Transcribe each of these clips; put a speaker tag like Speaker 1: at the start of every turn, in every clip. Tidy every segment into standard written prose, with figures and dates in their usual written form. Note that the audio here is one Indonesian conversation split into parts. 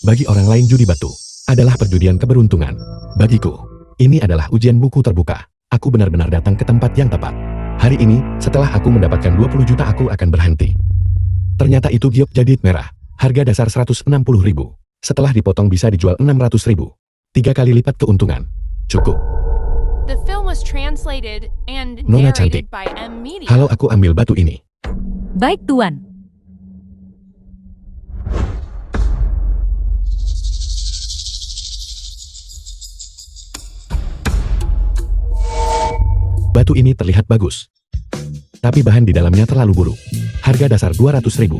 Speaker 1: Bagi orang lain judi batu adalah perjudian keberuntungan. Bagiku, ini adalah ujian buku terbuka. Aku benar-benar datang ke tempat yang tepat. Hari ini, setelah aku mendapatkan 20 juta aku akan berhenti. Ternyata itu giok jadid merah. Harga dasar 160.000. Setelah dipotong bisa dijual 600.000. 3 kali lipat keuntungan. Cukup.
Speaker 2: The film was translated and
Speaker 1: Nona cantik.
Speaker 2: narrated by M Media.
Speaker 1: Halo, aku ambil batu ini.
Speaker 3: Baik, Tuan.
Speaker 1: Batu ini terlihat bagus. Tapi bahan di dalamnya terlalu buruk. Harga dasar 200.000.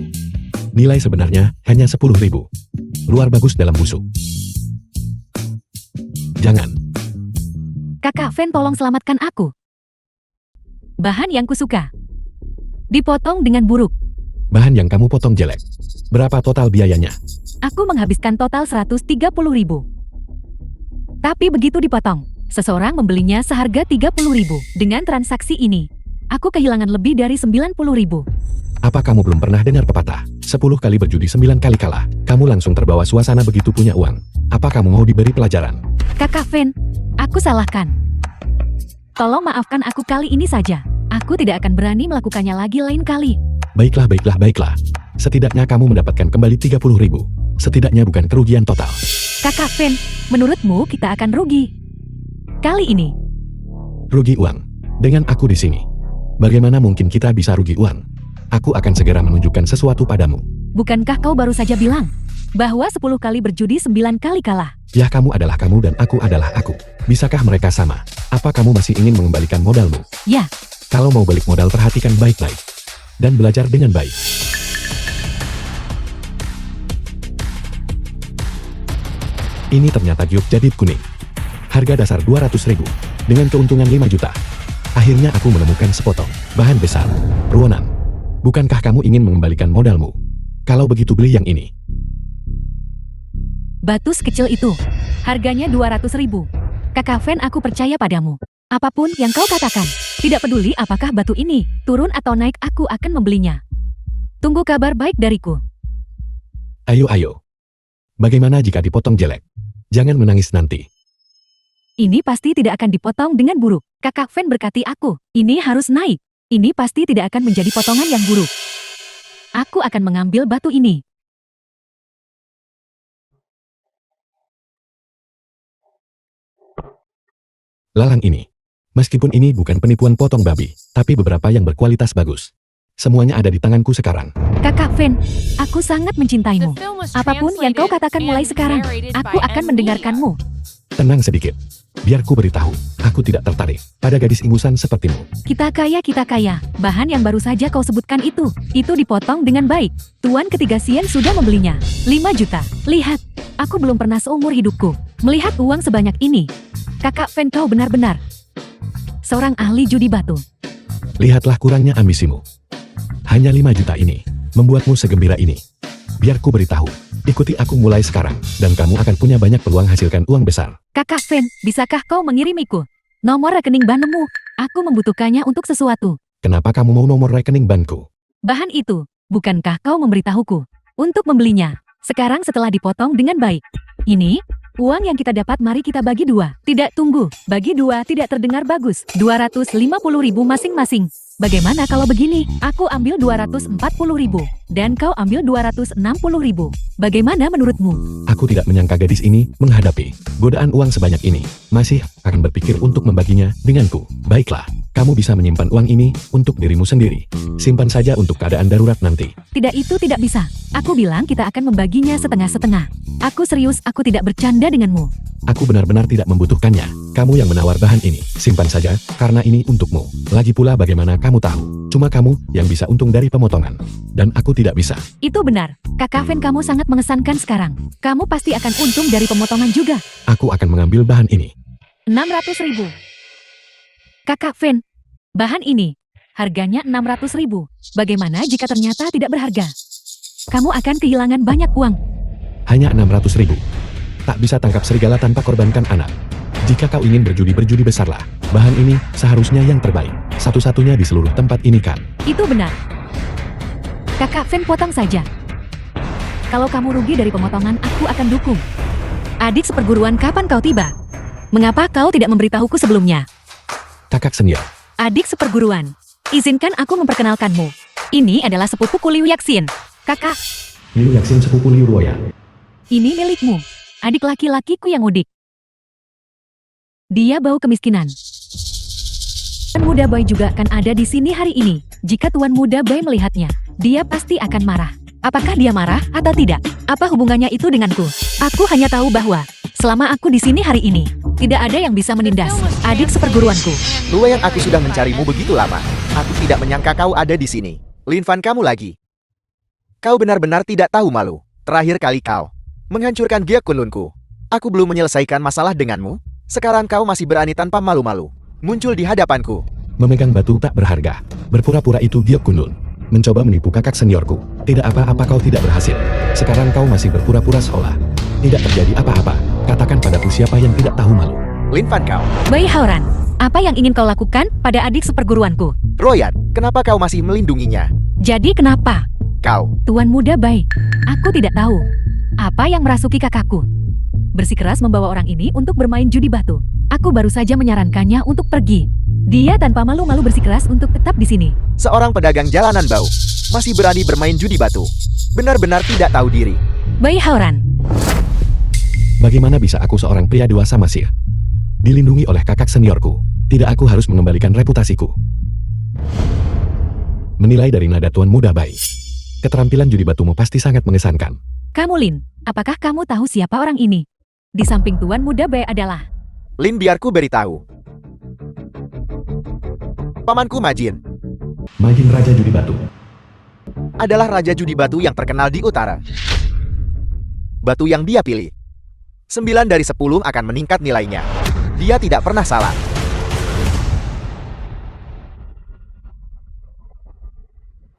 Speaker 1: Nilai sebenarnya hanya 10.000. Luar bagus dalam busuk. Jangan.
Speaker 3: Kakak Fen, tolong selamatkan aku. Bahan yang kusuka. Dipotong dengan buruk.
Speaker 1: Bahan yang kamu potong jelek. Berapa total biayanya?
Speaker 3: Aku menghabiskan total 130.000. Tapi begitu dipotong, seseorang membelinya seharga 30.000. Dengan transaksi ini, aku kehilangan lebih dari 90.000.
Speaker 1: Apa kamu belum pernah dengar pepatah? 10 kali berjudi 9 kali kalah. Kamu langsung terbawa suasana begitu punya uang. Apa kamu mau diberi pelajaran?
Speaker 3: Kakak Fen, aku salahkan. Tolong maafkan aku kali ini saja. Aku tidak akan berani melakukannya lagi lain kali.
Speaker 1: Baiklah. Setidaknya kamu mendapatkan kembali 30.000. Setidaknya bukan kerugian total.
Speaker 3: Kakak Fen, menurutmu kita akan rugi? Kali ini,
Speaker 1: Rugi uang. Dengan aku di sini. Bagaimana mungkin kita bisa rugi uang? Aku akan segera menunjukkan sesuatu padamu.
Speaker 3: bukankah kau baru saja bilang bahwa 10 kali berjudi 9 kali kalah?
Speaker 1: Ya, kamu adalah kamu dan aku adalah aku. Bisakah mereka sama? Apa kamu masih ingin mengembalikan modalmu?
Speaker 3: Ya,
Speaker 1: Kalau mau balik modal, perhatikan baik-baik. Dan belajar dengan baik. Ini ternyata giok jadid kuning. Harga dasar 200.000. Dengan keuntungan 5 juta. Akhirnya aku menemukan sepotong bahan besar. Ruonan. Bukankah kamu ingin mengembalikan modalmu? Kalau begitu beli yang ini.
Speaker 3: batu sekecil itu. Harganya 200.000. Kakak Fen, aku percaya padamu. Apapun yang kau katakan. Tidak peduli apakah batu ini turun atau naik, aku akan membelinya. Tunggu kabar baik dariku.
Speaker 1: Ayo. Bagaimana jika dipotong jelek? Jangan menangis nanti.
Speaker 3: Ini pasti tidak akan dipotong dengan buruk. Kakak Fen berkati aku. Ini harus naik. Ini pasti tidak akan menjadi potongan yang buruk. Aku akan mengambil batu ini.
Speaker 1: Lalang ini. Meskipun ini bukan penipuan potong babi, tapi beberapa yang berkualitas bagus. Semuanya ada di tanganku sekarang.
Speaker 3: Kakak Fen, aku sangat
Speaker 2: The
Speaker 3: mencintaimu.
Speaker 2: film was
Speaker 3: Apapun yang kau
Speaker 2: translated
Speaker 3: katakan mulai
Speaker 2: and
Speaker 3: sekarang,
Speaker 2: narrated
Speaker 3: aku
Speaker 2: by
Speaker 3: akan
Speaker 2: M
Speaker 3: mendengarkanmu.
Speaker 1: Tenang sedikit. Biar ku beritahu, aku tidak tertarik pada gadis ingusan sepertimu.
Speaker 3: Kita kaya. Bahan yang baru saja kau sebutkan itu dipotong dengan baik. Tuan ketiga Sien sudah membelinya. 5 juta. Lihat, aku belum pernah seumur hidupku melihat uang sebanyak ini. Kakak Fen, kau benar-benar seorang ahli judi batu.
Speaker 1: Lihatlah kurangnya ambisimu. Hanya 5 juta ini membuatmu segembira ini. Biar ku beritahu, ikuti aku mulai sekarang, dan kamu akan punya banyak peluang hasilkan uang besar.
Speaker 3: Kakak Fen, bisakah kau mengirimiku nomor rekening banmu? Aku membutuhkannya untuk sesuatu.
Speaker 1: Kenapa kamu mau nomor rekening banku?
Speaker 3: Bahan itu, bukankah kau memberitahuku untuk membelinya? Sekarang setelah dipotong dengan baik. Ini, uang yang kita dapat, mari kita bagi 2. Tidak, tunggu. Bagi 2 tidak terdengar bagus. 250.000 masing-masing. Bagaimana kalau begini? Aku ambil 240.000. Dan kau ambil 260.000. Bagaimana menurutmu?
Speaker 1: Aku tidak menyangka gadis ini menghadapi godaan uang sebanyak ini. Masih akan berpikir untuk membaginya denganku. Baiklah, kamu bisa menyimpan uang ini untuk dirimu sendiri. Simpan saja untuk keadaan darurat nanti.
Speaker 3: Tidak, itu tidak bisa. Aku bilang kita akan membaginya setengah-setengah. Aku serius, aku tidak bercanda denganmu.
Speaker 1: Aku benar-benar tidak membutuhkannya. Kamu yang menawar bahan ini. Simpan saja, karena ini untukmu. Lagi pula bagaimana kamu tahu? Cuma kamu yang bisa untung dari pemotongan. Dan aku tidak bisa.
Speaker 3: Itu benar. Kakak Fen, kamu sangat mengesankan sekarang. Kamu pasti akan untung dari pemotongan juga.
Speaker 1: Aku akan mengambil bahan ini.
Speaker 3: 600.000. Kakak Fen, bahan ini harganya 600.000. Bagaimana jika ternyata tidak berharga? Kamu akan kehilangan banyak uang.
Speaker 1: Hanya 600.000. Tak bisa tangkap serigala tanpa korbankan anak. Jika kau ingin berjudi besarlah. Bahan ini seharusnya yang terbaik. Satu-satunya di seluruh tempat ini kan.
Speaker 3: Itu benar. Kakak Fen, potong saja. Kalau kamu rugi dari pemotongan, aku akan dukung. Adik seperguruan, kapan kau tiba? Mengapa kau tidak memberitahuku sebelumnya?
Speaker 1: Kakak senior.
Speaker 3: Adik seperguruan, izinkan aku memperkenalkanmu. Ini adalah sepupuku Liu Yaxin. Kakak,
Speaker 1: Liu Yaxin sepupu Liu Ruoya.
Speaker 3: ini milikmu. Adik laki-lakiku yang udik. Dia bau kemiskinan. Tuan Muda Bai juga akan ada di sini hari ini. Jika Tuan Muda Bai melihatnya, dia pasti akan marah. Apakah dia marah atau tidak? Apa hubungannya itu denganku? Aku hanya tahu bahwa selama aku di sini hari ini, tidak ada yang bisa menindas adik seperguruanku.
Speaker 4: Luoyang, aku sudah mencarimu begitu lama. Aku tidak menyangka kau ada di sini. Lin Fan, kamu lagi. Kau benar-benar tidak tahu malu. Terakhir kali kau menghancurkan Gia Kunlunku. Aku belum menyelesaikan masalah denganmu. Sekarang kau masih berani tanpa malu-malu muncul di hadapanku.
Speaker 1: Memegang batu tak berharga. Berpura-pura itu Giok Kunlun. Mencoba menipu kakak seniorku. Tidak apa-apa, kau tidak berhasil. Sekarang kau masih berpura-pura seolah tidak terjadi apa-apa. Katakan padaku siapa yang tidak tahu malu.
Speaker 4: Lin Fan, kau.
Speaker 3: Bai Haoran, apa yang ingin kau lakukan pada adik seperguruanku?
Speaker 4: Royan, kenapa kau masih melindunginya?
Speaker 3: Jadi kenapa?
Speaker 4: Kau.
Speaker 3: Tuan Muda Bai, aku tidak tahu apa yang merasuki kakakku. Bersikeras membawa orang ini untuk bermain judi batu. Aku baru saja menyarankannya untuk pergi. Dia tanpa malu-malu bersikeras untuk tetap di sini.
Speaker 4: Seorang pedagang jalanan bau masih berani bermain judi batu. Benar-benar tidak tahu diri.
Speaker 3: Bai Haoran,
Speaker 1: Bagaimana bisa aku seorang pria dewasa masih dilindungi oleh kakak seniorku? Tidak, aku harus mengembalikan reputasiku. Menilai dari nada Tuan Muda Bai, keterampilan judi batumu pasti sangat mengesankan.
Speaker 3: kamu Lin, apakah kamu tahu siapa orang ini? Di samping Tuan Muda Bai adalah
Speaker 4: Lin, biarku beritahu. Pamanku Majin
Speaker 1: Majin Raja Judi Batu.
Speaker 4: adalah raja judi batu yang terkenal di utara. Batu yang dia pilih 9 dari 10 akan meningkat nilainya. Dia tidak pernah salah.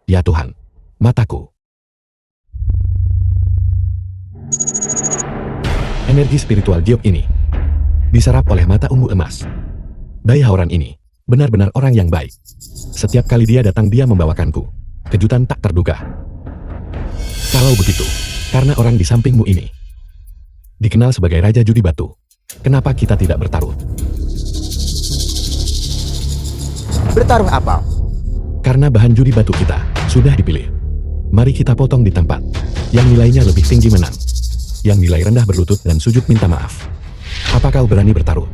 Speaker 1: Ya Tuhan, mataku. Energi spiritual Giok ini diserap oleh mata ungu emas. Bai Haoran ini benar-benar orang yang baik. Setiap kali dia datang, dia membawakanku kejutan tak terduga. Kalau begitu, karena orang di sampingmu ini dikenal sebagai Raja Judi Batu, kenapa kita tidak bertaruh?
Speaker 4: Bertaruh apa?
Speaker 1: Karena bahan judi batu kita sudah dipilih. Mari kita potong di tempat yang nilainya lebih tinggi menang. Yang nilai rendah berlutut dan sujud minta maaf. Apa kau berani bertaruh?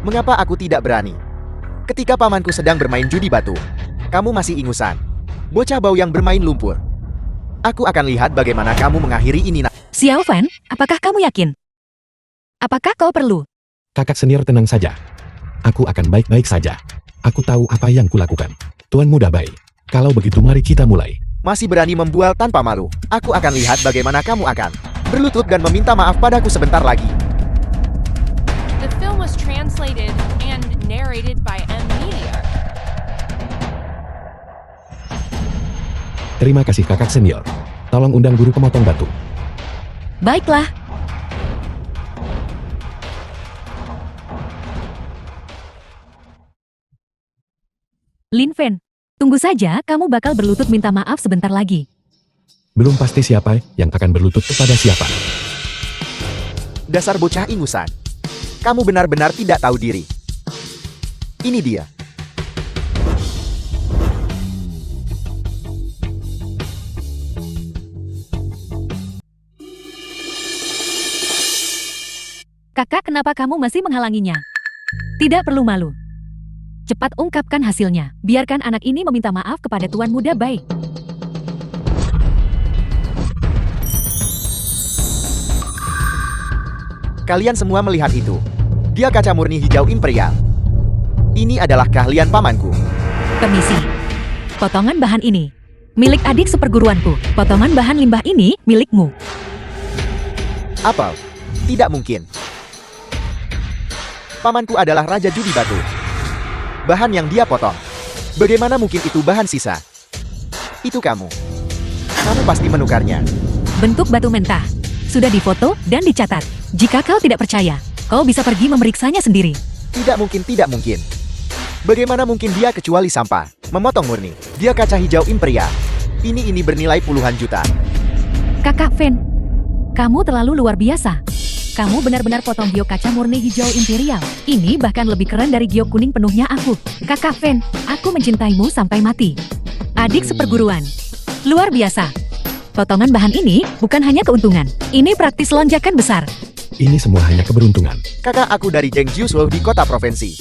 Speaker 4: Mengapa aku tidak berani? Ketika pamanku sedang bermain judi batu, kamu masih ingusan. Bocah bau yang bermain lumpur. Aku akan lihat bagaimana kamu mengakhiri ini.
Speaker 3: Xiao Fan, apakah kamu yakin? Apakah kau perlu?
Speaker 1: Kakak senior, tenang saja. Aku akan baik-baik saja. Aku tahu apa yang kulakukan. Tuan Muda Bai, kalau begitu mari kita mulai.
Speaker 4: Masih berani membual tanpa malu. Aku akan lihat bagaimana kamu akan berlutut dan meminta maaf padaku sebentar lagi.
Speaker 2: The film was translated and narrated by M Media.
Speaker 1: Terima kasih kakak senior. Tolong undang guru pemotong batu.
Speaker 3: Baiklah. Lin Fan, tunggu saja, kamu bakal berlutut minta maaf sebentar lagi.
Speaker 1: Belum pasti siapa yang akan berlutut kepada siapa.
Speaker 4: Dasar bocah ingusan. Kamu benar-benar tidak tahu diri. Ini dia.
Speaker 3: Kakak, kenapa kamu masih menghalanginya? Tidak perlu malu. Cepat ungkapkan hasilnya. Biarkan anak ini meminta maaf kepada Tuan Muda Bai.
Speaker 4: Kalian semua melihat itu. Dia kaca murni hijau imperial. Ini adalah keahlian pamanku.
Speaker 3: Permisi. Potongan bahan ini milik adik seperguruanku. Potongan bahan limbah ini milikmu.
Speaker 4: Apa? Tidak mungkin. Pamanku adalah Raja Judi Batu. Bahan yang dia potong. Bagaimana mungkin itu bahan sisa? Itu kamu. Kamu pasti menukarnya.
Speaker 3: Bentuk batu mentah. Sudah difoto dan dicatat. Jika kau tidak percaya, kau bisa pergi memeriksanya sendiri.
Speaker 4: Tidak mungkin, tidak mungkin. Bagaimana mungkin dia kecuali sampah? Memotong murni. Dia kaca hijau imperial. Ini bernilai puluhan juta.
Speaker 3: Kakak Fen, kamu terlalu luar biasa. Kamu benar-benar potong giok kaca murni hijau imperial. Ini bahkan lebih keren dari giok kuning penuhnya aku. Kakak Fen, aku mencintaimu sampai mati. Adik seperguruan. Luar biasa. Potongan bahan ini bukan hanya keuntungan. Ini praktis lonjakan besar.
Speaker 1: Ini semua hanya keberuntungan.
Speaker 4: Kakak aku dari Zhengzhou di kota provinsi.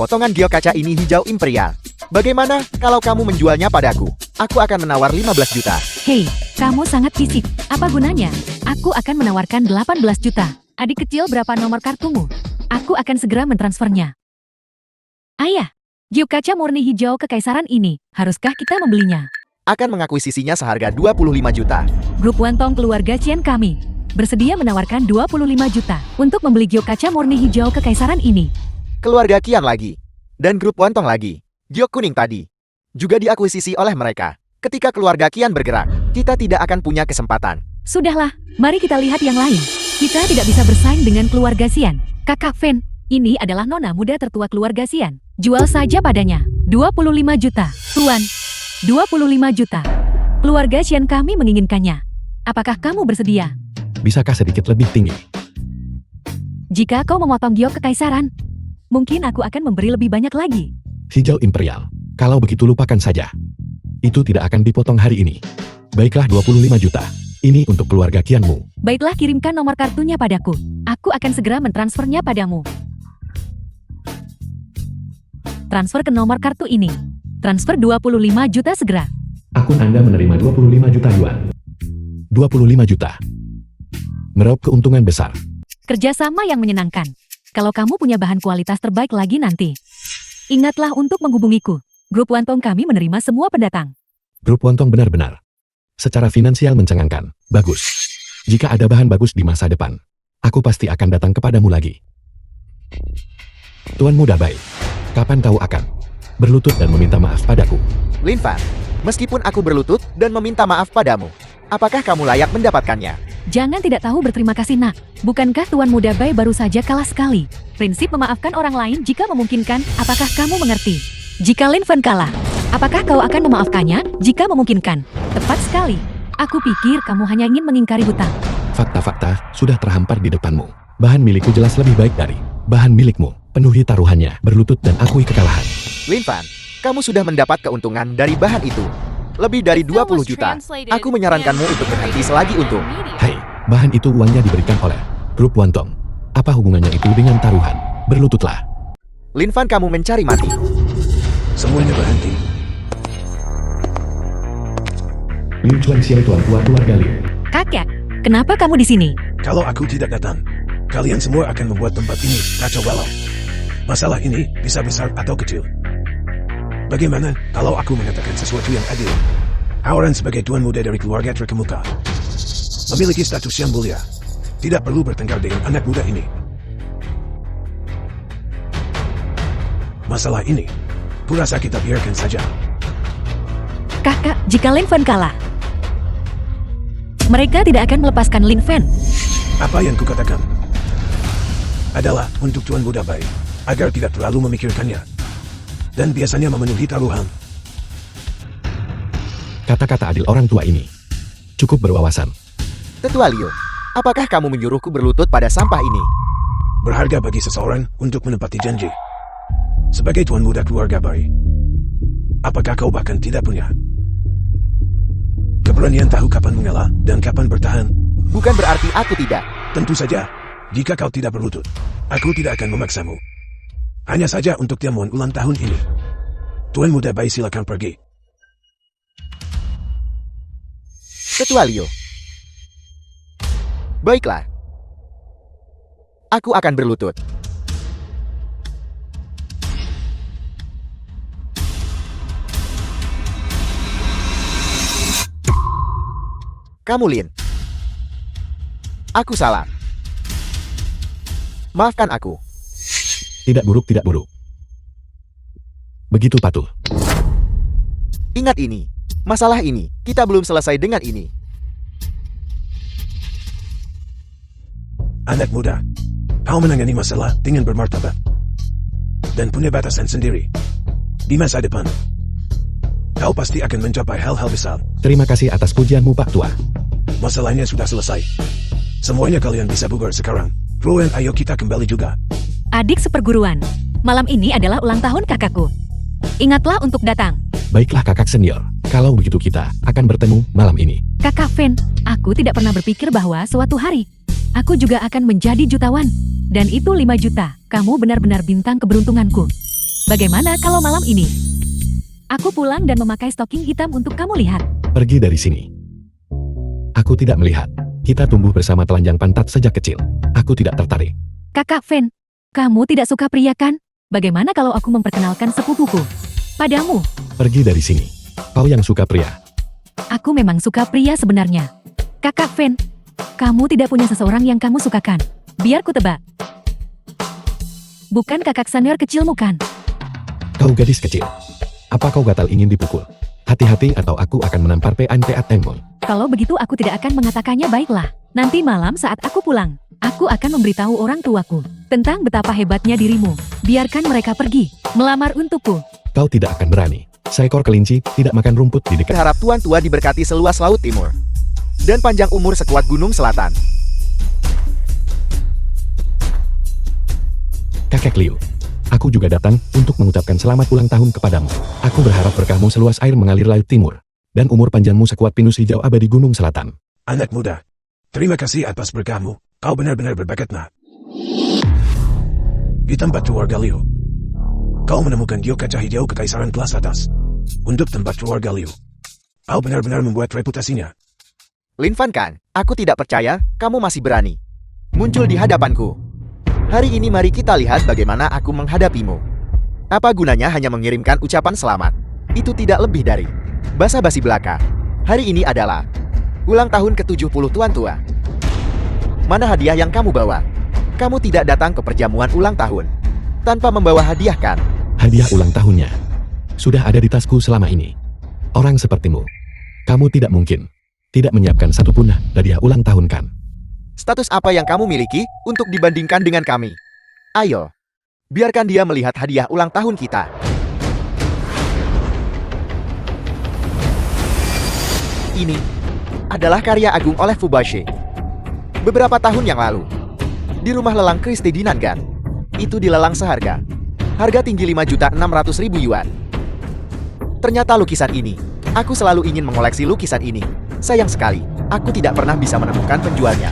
Speaker 4: Potongan giok kaca ini hijau imperial. Bagaimana kalau kamu menjualnya padaku? Aku akan menawar 15 juta.
Speaker 3: Hei, kamu sangat fisik. Apa gunanya? Aku akan menawarkan 18 juta. Adik kecil, berapa nomor kartumu? Aku akan segera mentransfernya. Ayah, giok kaca murni hijau kekaisaran ini, haruskah kita membelinya?
Speaker 4: Akan mengakuisisinya seharga 25 juta.
Speaker 3: Grup Wantong keluarga Qian kami bersedia menawarkan 25 juta untuk membeli giok kaca murni hijau kekaisaran ini.
Speaker 4: Keluarga Qian lagi. Dan grup Wantong lagi. Giok kuning tadi juga diakuisisi oleh mereka. Ketika keluarga Qian bergerak, kita tidak akan punya kesempatan.
Speaker 3: Sudahlah, mari kita lihat yang lain. Kita tidak bisa bersaing dengan keluarga Xian. Kakak Fen, ini adalah nona muda tertua keluarga Xian. Jual saja padanya. 25 juta. Tuan, 25 juta. Keluarga Xian kami menginginkannya. Apakah kamu bersedia?
Speaker 1: Bisakah sedikit lebih tinggi?
Speaker 3: Jika kau memotong giok kekaisaran, mungkin aku akan memberi lebih banyak lagi.
Speaker 1: Hijau imperial. Kalau begitu lupakan saja. Itu tidak akan dipotong hari ini. Baiklah 25 juta. Ini untuk keluarga Qianmu.
Speaker 3: Baiklah, kirimkan nomor kartunya padaku. Aku akan segera mentransfernya padamu. Transfer ke nomor kartu ini. Transfer 25 juta segera.
Speaker 1: Akun Anda menerima 25 juta yuan. 25 juta. Meraup keuntungan besar.
Speaker 3: Kerjasama yang menyenangkan. Kalau kamu punya bahan kualitas terbaik lagi nanti, ingatlah untuk menghubungiku. Grup Wantong kami menerima semua pendatang.
Speaker 1: Grup Wantong benar-benar secara finansial mencengangkan. Bagus. Jika ada bahan bagus di masa depan, aku pasti akan datang kepadamu lagi. Tuan muda baik, kapan kau akan berlutut dan meminta maaf padaku?
Speaker 4: Lin Fan, meskipun aku berlutut dan meminta maaf padamu, apakah kamu layak mendapatkannya?
Speaker 3: Jangan tidak tahu berterima kasih, nak. Bukankah Tuan Muda Bai baru saja kalah sekali? Prinsip memaafkan orang lain jika memungkinkan, apakah kamu mengerti? Jika Lin Fan kalah, apakah kau akan memaafkannya jika memungkinkan? Tepat sekali. Aku pikir kamu hanya ingin mengingkari hutang.
Speaker 1: Fakta-fakta sudah terhampar di depanmu. Bahan milikku jelas lebih baik dari bahan milikmu. Penuhi taruhannya, berlutut dan akui kekalahan.
Speaker 4: Lin Fan, kamu sudah mendapat keuntungan dari bahan itu. Lebih dari 20 juta. Aku menyarankanmu untuk berhenti selagi untung.
Speaker 1: Hai, bahan itu uangnya diberikan oleh Grup Wantong. Apa hubungannya itu dengan taruhan? Berlututlah.
Speaker 4: Lin Fan, kamu mencari mati.
Speaker 5: Semuanya berhenti.
Speaker 1: Liu Chuan Xiao, tuan tua keluarga Liu.
Speaker 3: Kakek, kenapa kamu di sini?
Speaker 5: Kalau aku tidak datang, kalian semua akan membuat tempat ini kacau balau. Masalah ini bisa besar atau kecil. Bagaimana kalau aku mengatakan sesuatu yang adil? Awaran sebagai tuan muda dari keluarga terkemuka, memiliki status yang mulia, tidak perlu bertengkar dengan anak muda ini. Masalah ini, kurasa kita biarkan saja.
Speaker 3: Kakak, jika Lin Fan kalah, mereka tidak akan melepaskan Lin Fan.
Speaker 5: Apa yang kukatakan adalah untuk tuan muda baik, agar tidak terlalu memikirkannya, dan biasanya memenuhi taruhan.
Speaker 1: Kata-kata adil orang tua ini cukup berwawasan.
Speaker 4: Tetua Liu, apakah kamu menyuruhku berlutut pada sampah ini?
Speaker 5: Berharga bagi seseorang untuk menepati janji. Sebagai tuan muda keluarga baik, apakah kau bahkan tidak punya keberanian tahu kapan mengalah dan kapan bertahan?
Speaker 4: Bukan berarti aku tidak.
Speaker 5: Tentu saja, jika kau tidak berlutut, aku tidak akan memaksamu. Hanya saja untuk jamuan ulang tahun ini. Tuan muda baik, silakan pergi.
Speaker 4: Tetua Liu. Baiklah. Aku akan berlutut. Kamu Lin. Aku salah. Maafkan aku.
Speaker 1: Tidak buruk, tidak buruk. Begitu patuh.
Speaker 4: Ingat ini. Masalah ini, kita belum selesai dengan ini.
Speaker 5: Anak muda, kau menangani masalah dengan bermartabat dan punya batasan sendiri. Di masa depan, kau pasti akan mencapai hal-hal besar.
Speaker 1: Terima kasih atas pujianmu, Pak Tua.
Speaker 5: Masalahnya sudah selesai. Semuanya kalian bisa bubar sekarang. Rowan, ayo kita kembali juga.
Speaker 3: Adik seperguruan, malam ini adalah ulang tahun kakakku. Ingatlah untuk datang.
Speaker 1: Baiklah kakak senior, kalau begitu kita akan bertemu malam ini.
Speaker 3: Kakak Fen, aku tidak pernah berpikir bahwa suatu hari aku juga akan menjadi jutawan. Dan itu 5 juta. Kamu benar-benar bintang keberuntunganku. Bagaimana kalau malam ini aku pulang dan memakai stocking hitam untuk kamu lihat?
Speaker 1: Pergi dari sini. Aku tidak melihat. Kita tumbuh bersama telanjang pantat sejak kecil. Aku tidak tertarik.
Speaker 3: Kakak Fen, kamu tidak suka pria kan? Bagaimana kalau aku memperkenalkan sepupuku padamu?
Speaker 1: Pergi dari sini. Kau yang suka pria.
Speaker 3: Aku memang suka pria sebenarnya. Kakak Fen, kamu tidak punya seseorang yang kamu sukakan. Biar ku tebak. Bukan kakak senior kecilmu kan?
Speaker 1: Kau gadis kecil. Apa kau gatal ingin dipukul? Hati-hati atau aku akan menampar PNPATMmu.
Speaker 3: Kalau begitu aku tidak akan mengatakannya. Baiklah. Nanti malam saat aku pulang, aku akan memberitahu orang tuaku tentang betapa hebatnya dirimu. Biarkan mereka pergi melamar untukku.
Speaker 1: Kau tidak akan berani. Seekor kelinci tidak makan rumput di dekat.
Speaker 4: Berharap tuan tua diberkati seluas laut timur. Dan panjang umur sekuat gunung selatan.
Speaker 1: Kakek Liu. Aku juga datang untuk mengucapkan selamat ulang tahun kepadamu. Aku berharap berkahmu seluas air mengalir laut timur. Dan umur panjangmu sekuat pinus hijau abadi gunung selatan.
Speaker 5: Anak muda, terima kasih atas berkahmu. Kau benar-benar berbakat, nak. Di tempat keluarga Liu, kau menemukan Dio kaca hijau kekaisaran kelas atas. Untuk tempat keluarga Liu, kau benar-benar membuat reputasinya.
Speaker 4: Lin Fan kan, aku tidak percaya kamu masih berani muncul di hadapanku. Hari ini mari kita lihat bagaimana aku menghadapimu. Apa gunanya hanya mengirimkan ucapan selamat? Itu tidak lebih dari basa-basi belaka. Hari ini adalah ulang tahun ke-70 tuan tua. Mana hadiah yang kamu bawa? Kamu tidak datang ke perjamuan ulang tahun tanpa membawa hadiah kan?
Speaker 1: Hadiah ulang tahunnya sudah ada di tasku selama ini. Orang sepertimu, kamu tidak mungkin tidak menyiapkan satupun hadiah ulang tahun kan?
Speaker 4: Status apa yang kamu miliki untuk dibandingkan dengan kami? Ayo, biarkan dia melihat hadiah ulang tahun kita. Ini adalah karya agung oleh Fubashi. Beberapa tahun yang lalu, di rumah lelang Christie di Nangan, itu dilelang seharga. Harga tinggi 5.600.000 yuan. Ternyata lukisan ini, aku selalu ingin mengoleksi lukisan ini. Sayang sekali, aku tidak pernah bisa menemukan penjualnya.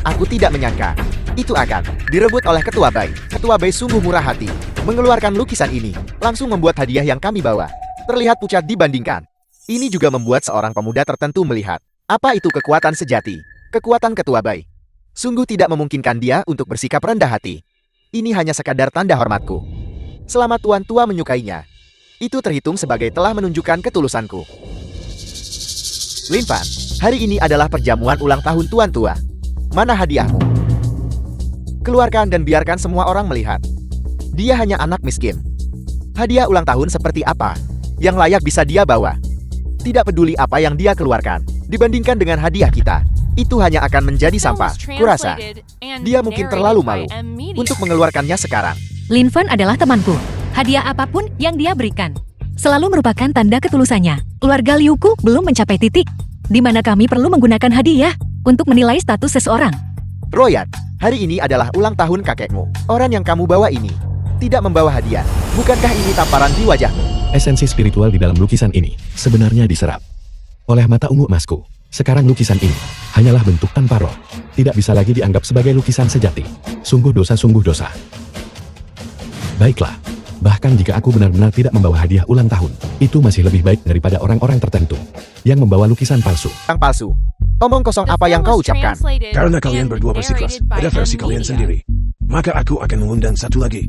Speaker 4: Aku tidak menyangka, itu akan direbut oleh Ketua Bai. Ketua Bai sungguh murah hati, mengeluarkan lukisan ini, langsung membuat hadiah yang kami bawa terlihat pucat dibandingkan. Ini juga membuat seorang pemuda tertentu melihat, apa itu kekuatan sejati, kekuatan Ketua Bai. Sungguh tidak memungkinkan dia untuk bersikap rendah hati. Ini hanya sekadar tanda hormatku. Selama tuan tua menyukainya, itu terhitung sebagai telah menunjukkan ketulusanku. Lin Fan, hari ini adalah perjamuan ulang tahun tuan tua. Mana hadiahmu? Keluarkan dan biarkan semua orang melihat. Dia hanya anak miskin. Hadiah ulang tahun seperti apa yang layak bisa dia bawa? Tidak peduli apa yang dia keluarkan, dibandingkan dengan hadiah kita, itu hanya akan menjadi sampah. Kurasa, dia mungkin terlalu malu untuk mengeluarkannya sekarang.
Speaker 3: Lin Fan adalah temanku. Hadiah apapun yang dia berikan selalu merupakan tanda ketulusannya. Keluarga Liuku belum mencapai titik di mana kami perlu menggunakan hadiah untuk menilai status seseorang.
Speaker 4: Royat, hari ini adalah ulang tahun kakekmu. Orang yang kamu bawa ini tidak membawa hadiah. Bukankah ini tamparan di wajahmu?
Speaker 1: Esensi spiritual di dalam lukisan ini sebenarnya diserap oleh mata ungu emasku. Sekarang lukisan ini hanyalah bentuk tanpa roh. Tidak bisa lagi dianggap sebagai lukisan sejati. Sungguh dosa, sungguh dosa. Baiklah, bahkan jika aku benar-benar tidak membawa hadiah ulang tahun, itu masih lebih baik daripada orang-orang tertentu yang membawa lukisan palsu.
Speaker 4: Yang palsu. Omong kosong apa yang kau ucapkan?
Speaker 5: Karena kalian berdua bersikeras pada versi kalian sendiri, maka aku akan mengundang satu lagi.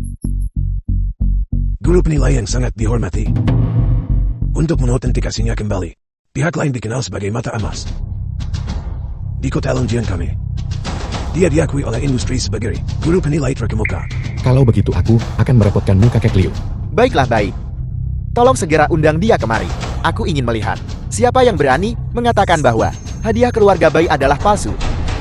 Speaker 5: Guru penilaian yang sangat dihormati. Untuk menautentikasinya kembali, pihak lain dikenal sebagai mata emas. Di kota Longjian kami, dia diakui oleh industri sebagai guru penilai terkemuka.
Speaker 1: Kalau begitu aku akan merepotkanmu kakek Liu.
Speaker 4: Baiklah, baik. Tolong segera undang dia kemari. Aku ingin melihat siapa yang berani mengatakan bahwa hadiah keluarga Bai adalah palsu.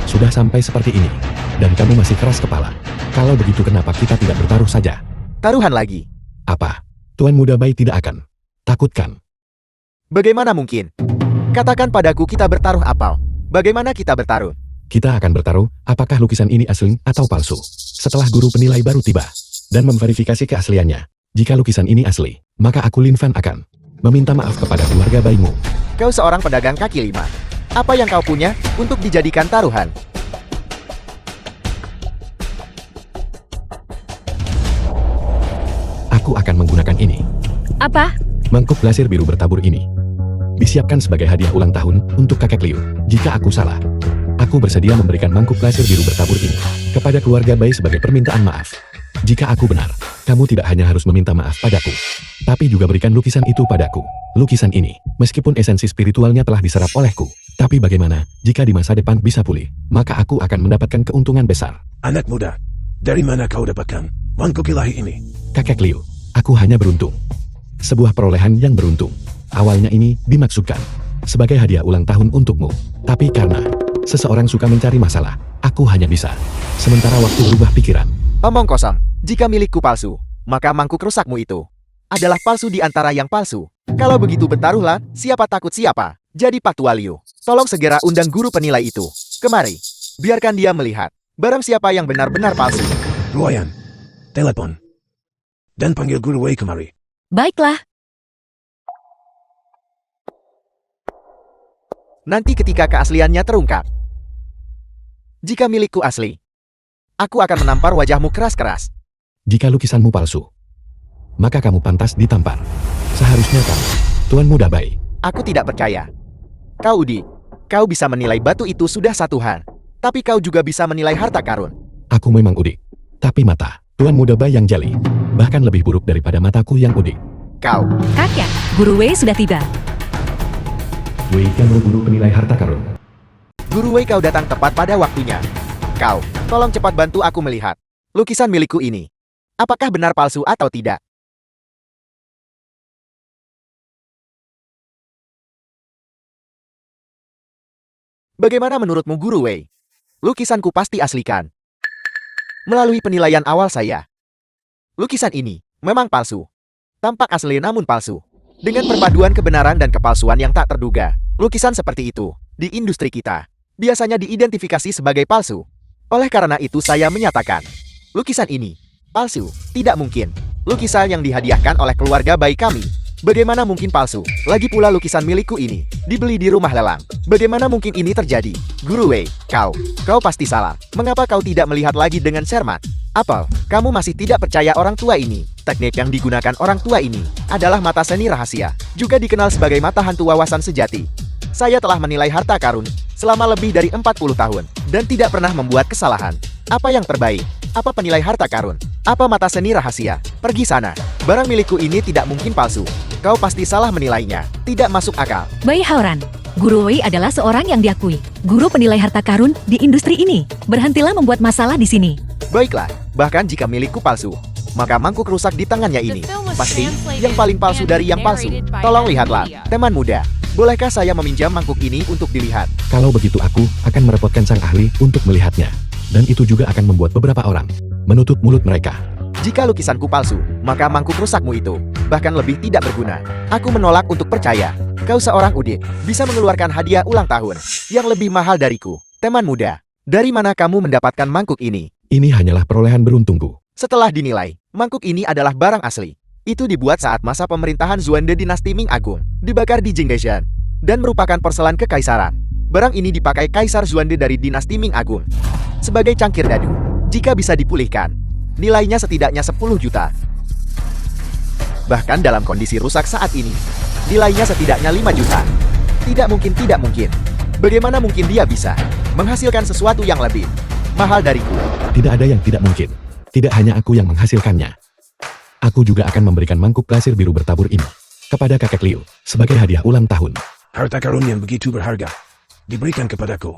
Speaker 1: Sudah sampai seperti ini, dan kamu masih keras kepala. Kalau begitu kenapa kita tidak bertaruh saja?
Speaker 4: Taruhan lagi.
Speaker 1: Apa? Tuan muda Bai tidak akan takutkan?
Speaker 4: Bagaimana mungkin? Katakan padaku kita bertaruh apa? Bagaimana kita bertaruh?
Speaker 1: Kita akan bertaruh apakah lukisan ini asli atau palsu. Setelah guru penilai baru tiba dan memverifikasi keasliannya. Jika lukisan ini asli, maka aku Lin Fan akan meminta maaf kepada keluarga bayimu.
Speaker 4: Kau seorang pedagang kaki lima. Apa yang kau punya untuk dijadikan taruhan?
Speaker 1: Aku akan menggunakan ini.
Speaker 3: Apa?
Speaker 1: Mangkuk glasir biru bertabur ini disiapkan sebagai hadiah ulang tahun untuk kakek Liu. Jika aku salah, aku bersedia memberikan mangkuk glasir biru bertabur ini kepada keluarga bayi sebagai permintaan maaf. Jika aku benar, kamu tidak hanya harus meminta maaf padaku, tapi juga berikan lukisan itu padaku. Lukisan ini, meskipun esensi spiritualnya telah diserap olehku, tapi bagaimana jika di masa depan bisa pulih, maka aku akan mendapatkan keuntungan besar.
Speaker 5: Anak muda, dari mana kau dapatkan mangkuk ilahi ini?
Speaker 1: Kakek Liu, aku hanya beruntung. Sebuah perolehan yang beruntung. Awalnya ini dimaksudkan sebagai hadiah ulang tahun untukmu. Tapi karena seseorang suka mencari masalah, aku hanya bisa sementara waktu berubah pikiran.
Speaker 4: Omong kosong. Jika milikku palsu, maka mangkuk rusakmu itu adalah palsu di antara yang palsu. Kalau begitu bertaruhlah, siapa takut siapa. Jadi Pak Tua Liu, tolong segera undang guru penilai itu kemari. Biarkan dia melihat barang siapa yang benar-benar palsu.
Speaker 5: Luoyan, telepon. Dan panggil Guru Wei kemari.
Speaker 3: Baiklah.
Speaker 4: Nanti ketika keasliannya terungkap. Jika milikku asli, aku akan menampar wajahmu keras-keras.
Speaker 1: Jika lukisanmu palsu, maka kamu pantas ditampar. Seharusnya kamu, Tuan Muda Bayi.
Speaker 4: Aku tidak percaya. Kau Udi, kau bisa menilai batu itu sudah satu hal. Tapi kau juga bisa menilai harta karun.
Speaker 1: Aku memang udik, tapi mata Tuan Muda Bayi yang jeli, bahkan lebih buruk daripada mataku yang udik.
Speaker 4: Kau,
Speaker 3: Kakek, Guru Wei sudah tiba.
Speaker 1: Wei yang guru penilai harta karun.
Speaker 4: Guru Wei, kau datang tepat pada waktunya. Kau, tolong cepat bantu aku melihat lukisan milikku ini. Apakah benar palsu atau tidak? Bagaimana menurutmu Guru Wei? Lukisanku pasti aslikan. Melalui penilaian awal saya, lukisan ini memang palsu. Tampak asli namun palsu. Dengan perpaduan kebenaran dan kepalsuan yang tak terduga, lukisan seperti itu, di industri kita, biasanya diidentifikasi sebagai palsu. Oleh karena itu saya menyatakan, lukisan ini palsu, tidak mungkin. Lukisan yang dihadiahkan oleh keluarga bayi kami, bagaimana mungkin palsu? Lagi pula lukisan milikku ini, dibeli di rumah lelang. Bagaimana mungkin ini terjadi? Guru Wei, kau pasti salah. Mengapa kau tidak melihat lagi dengan cermat? Apel, kamu masih tidak percaya orang tua ini? Teknik yang digunakan orang tua ini adalah mata seni rahasia, juga dikenal sebagai mata hantu wawasan sejati. Saya telah menilai harta karun selama lebih dari 40 tahun, dan tidak pernah membuat kesalahan. Apa yang terbaik? Apa penilai harta karun? Apa mata seni rahasia? Pergi sana. Barang milikku ini tidak mungkin palsu. Kau pasti salah menilainya. Tidak masuk akal.
Speaker 3: Bayi Hauran, Guru Wei adalah seorang yang diakui guru penilai harta karun di industri ini. Berhentilah membuat masalah di sini.
Speaker 4: Baiklah, bahkan jika milikku palsu, maka mangkuk rusak di tangannya ini. Pasti yang paling palsu dari yang palsu. Tolong lihatlah, teman muda. Bolehkah saya meminjam mangkuk ini untuk dilihat?
Speaker 1: Kalau begitu aku akan merepotkan sang ahli untuk melihatnya. Dan itu juga akan membuat beberapa orang menutup mulut mereka.
Speaker 4: Jika lukisanku palsu, maka mangkuk rusakmu itu bahkan lebih tidak berguna. Aku menolak untuk percaya. Kau seorang udik, bisa mengeluarkan hadiah ulang tahun yang lebih mahal dariku. Teman muda, dari mana kamu mendapatkan mangkuk ini?
Speaker 1: Ini hanyalah perolehan beruntungku.
Speaker 4: Setelah dinilai, mangkuk ini adalah barang asli. Itu dibuat saat masa pemerintahan Xuande dinasti Ming Agung, dibakar di Jingdezhen, dan merupakan porselen kekaisaran. Barang ini dipakai Kaisar Xuande dari dinasti Ming Agung sebagai cangkir dadu. Jika bisa dipulihkan, nilainya setidaknya 10 juta. Bahkan dalam kondisi rusak saat ini, nilainya setidaknya 5 juta. Tidak mungkin, tidak mungkin. Bagaimana mungkin dia bisa menghasilkan sesuatu yang lebih mahal dariku?
Speaker 1: Tidak ada yang tidak mungkin. Tidak hanya aku yang menghasilkannya. Aku juga akan memberikan mangkuk glasir biru bertabur ini kepada kakek Liu sebagai hadiah ulang tahun.
Speaker 5: Harta karun yang begitu berharga diberikan kepadaku.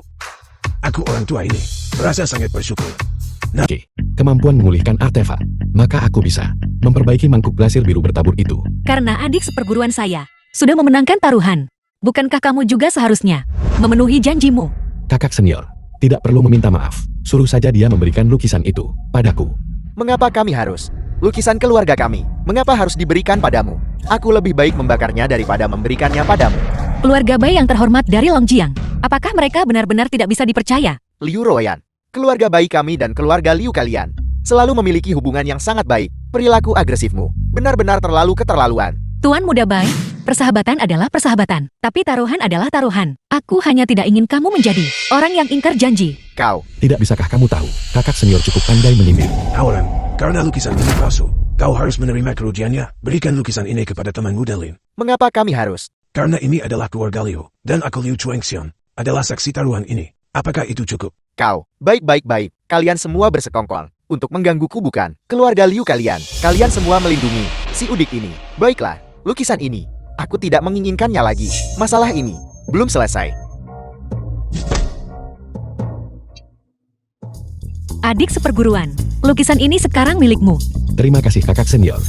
Speaker 5: Aku orang tua ini merasa sangat bersyukur. Nah,
Speaker 1: Oke, kemampuan memulihkan artefak. Maka aku bisa memperbaiki mangkuk glasir biru bertabur itu.
Speaker 3: Karena adik seperguruan saya sudah memenangkan taruhan. Bukankah kamu juga seharusnya memenuhi janjimu?
Speaker 1: Kakak senior, tidak perlu meminta maaf. Suruh saja dia memberikan lukisan itu padaku.
Speaker 4: Mengapa kami harus? Lukisan keluarga kami, mengapa harus diberikan padamu? Aku lebih baik membakarnya daripada memberikannya padamu.
Speaker 3: Keluarga bayi yang terhormat dari Longjiang, Apakah mereka benar-benar tidak bisa dipercaya?
Speaker 4: Liu Ruoyan, keluarga baik kami dan keluarga Liu kalian selalu memiliki hubungan yang sangat baik. Perilaku agresifmu benar-benar terlalu keterlaluan.
Speaker 3: Tuan muda baik, persahabatan adalah persahabatan, tapi taruhan adalah taruhan. Aku hanya tidak ingin kamu menjadi orang yang ingkar janji.
Speaker 4: Kau,
Speaker 1: Tidak bisakah kamu tahu, kakak senior cukup pandai menyindir.
Speaker 5: Howard, karena lukisan ini palsu, kau harus menerima kerugiannya. Berikan lukisan ini kepada teman muda Lin.
Speaker 4: mengapa kami harus?
Speaker 5: Karena ini adalah keluarga Liu, dan aku Liu Chuangxian, adalah saksi taruhan ini. Apakah itu cukup?
Speaker 4: Kau, baik. Kalian semua bersekongkol untuk menggangguku bukan? Keluarga Liu kalian semua melindungi si udik ini. Baiklah, lukisan ini, aku tidak menginginkannya lagi. Masalah ini belum selesai.
Speaker 3: Adik seperguruan, lukisan ini sekarang milikmu.
Speaker 1: Terima kasih kakak senior.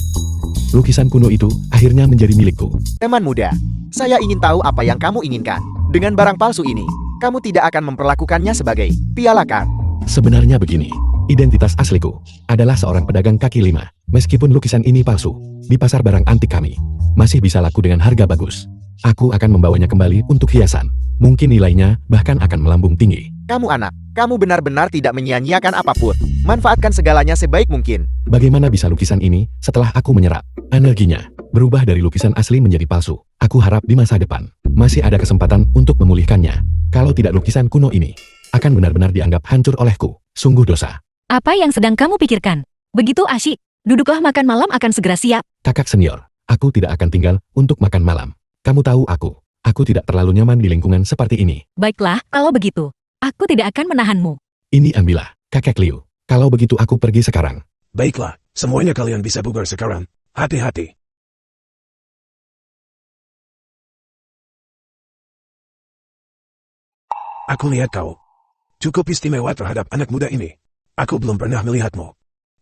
Speaker 1: Lukisan kuno itu akhirnya menjadi milikku.
Speaker 4: Teman muda, saya ingin tahu apa yang kamu inginkan. Dengan barang palsu ini, kamu tidak akan memperlakukannya sebagai piala kan?
Speaker 1: Sebenarnya begini, identitas asliku adalah seorang pedagang kaki lima. Meskipun lukisan ini palsu, di pasar barang antik kami masih bisa laku dengan harga bagus. Aku akan membawanya kembali untuk hiasan. Mungkin nilainya bahkan akan melambung tinggi.
Speaker 4: Kamu anak, kamu benar-benar tidak menyia-nyiakan apapun. Manfaatkan segalanya sebaik mungkin.
Speaker 1: Bagaimana bisa lukisan ini setelah aku menyerap energinya berubah dari lukisan asli menjadi palsu? Aku harap di masa depan masih ada kesempatan untuk memulihkannya. Kalau tidak, lukisan kuno ini akan benar-benar dianggap hancur olehku. Sungguh dosa.
Speaker 3: Apa yang sedang kamu pikirkan? Begitu asyik. Duduklah, makan malam akan segera siap.
Speaker 1: Kakak senior, aku tidak akan tinggal untuk makan malam. Kamu tahu aku tidak terlalu nyaman di lingkungan seperti ini.
Speaker 3: Baiklah, kalau begitu, aku tidak akan menahanmu.
Speaker 1: Ini ambillah, kakek Liu. Kalau begitu aku pergi sekarang.
Speaker 5: Baiklah, semuanya kalian bisa bubar sekarang. Hati-hati. Aku lihat kau cukup istimewa terhadap anak muda ini. Aku belum pernah melihatmu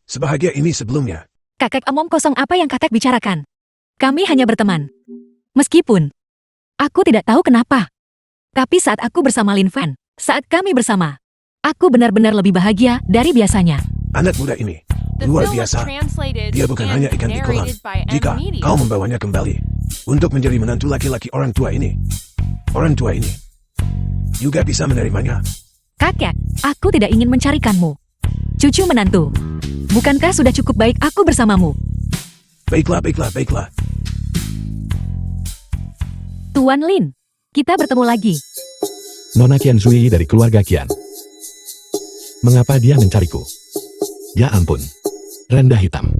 Speaker 5: sebahagia ini sebelumnya.
Speaker 3: Kakek omong kosong, apa yang kakek bicarakan? Kami hanya berteman. Meskipun aku tidak tahu kenapa, tapi saat aku bersama Lin Fan, saat kami bersama, aku benar-benar lebih bahagia dari biasanya.
Speaker 5: Anak muda ini
Speaker 2: The
Speaker 5: luar
Speaker 2: film was
Speaker 5: biasa.
Speaker 2: translated
Speaker 5: Dia bukan
Speaker 2: and
Speaker 5: hanya ikan di kolam.
Speaker 2: narrated by
Speaker 5: Jika
Speaker 2: M Media.
Speaker 5: kau membawanya kembali untuk menjadi menantu laki-laki orang tua ini juga bisa menerimanya.
Speaker 3: Kakek, aku tidak ingin mencarikanmu. Cucu menantu, bukankah sudah cukup baik aku bersamamu?
Speaker 5: Baiklah.
Speaker 3: Tuan Lin, kita bertemu lagi.
Speaker 1: Nona Qian Zui dari keluarga Qian. Mengapa dia mencariku? Ya ampun. Rendah hitam.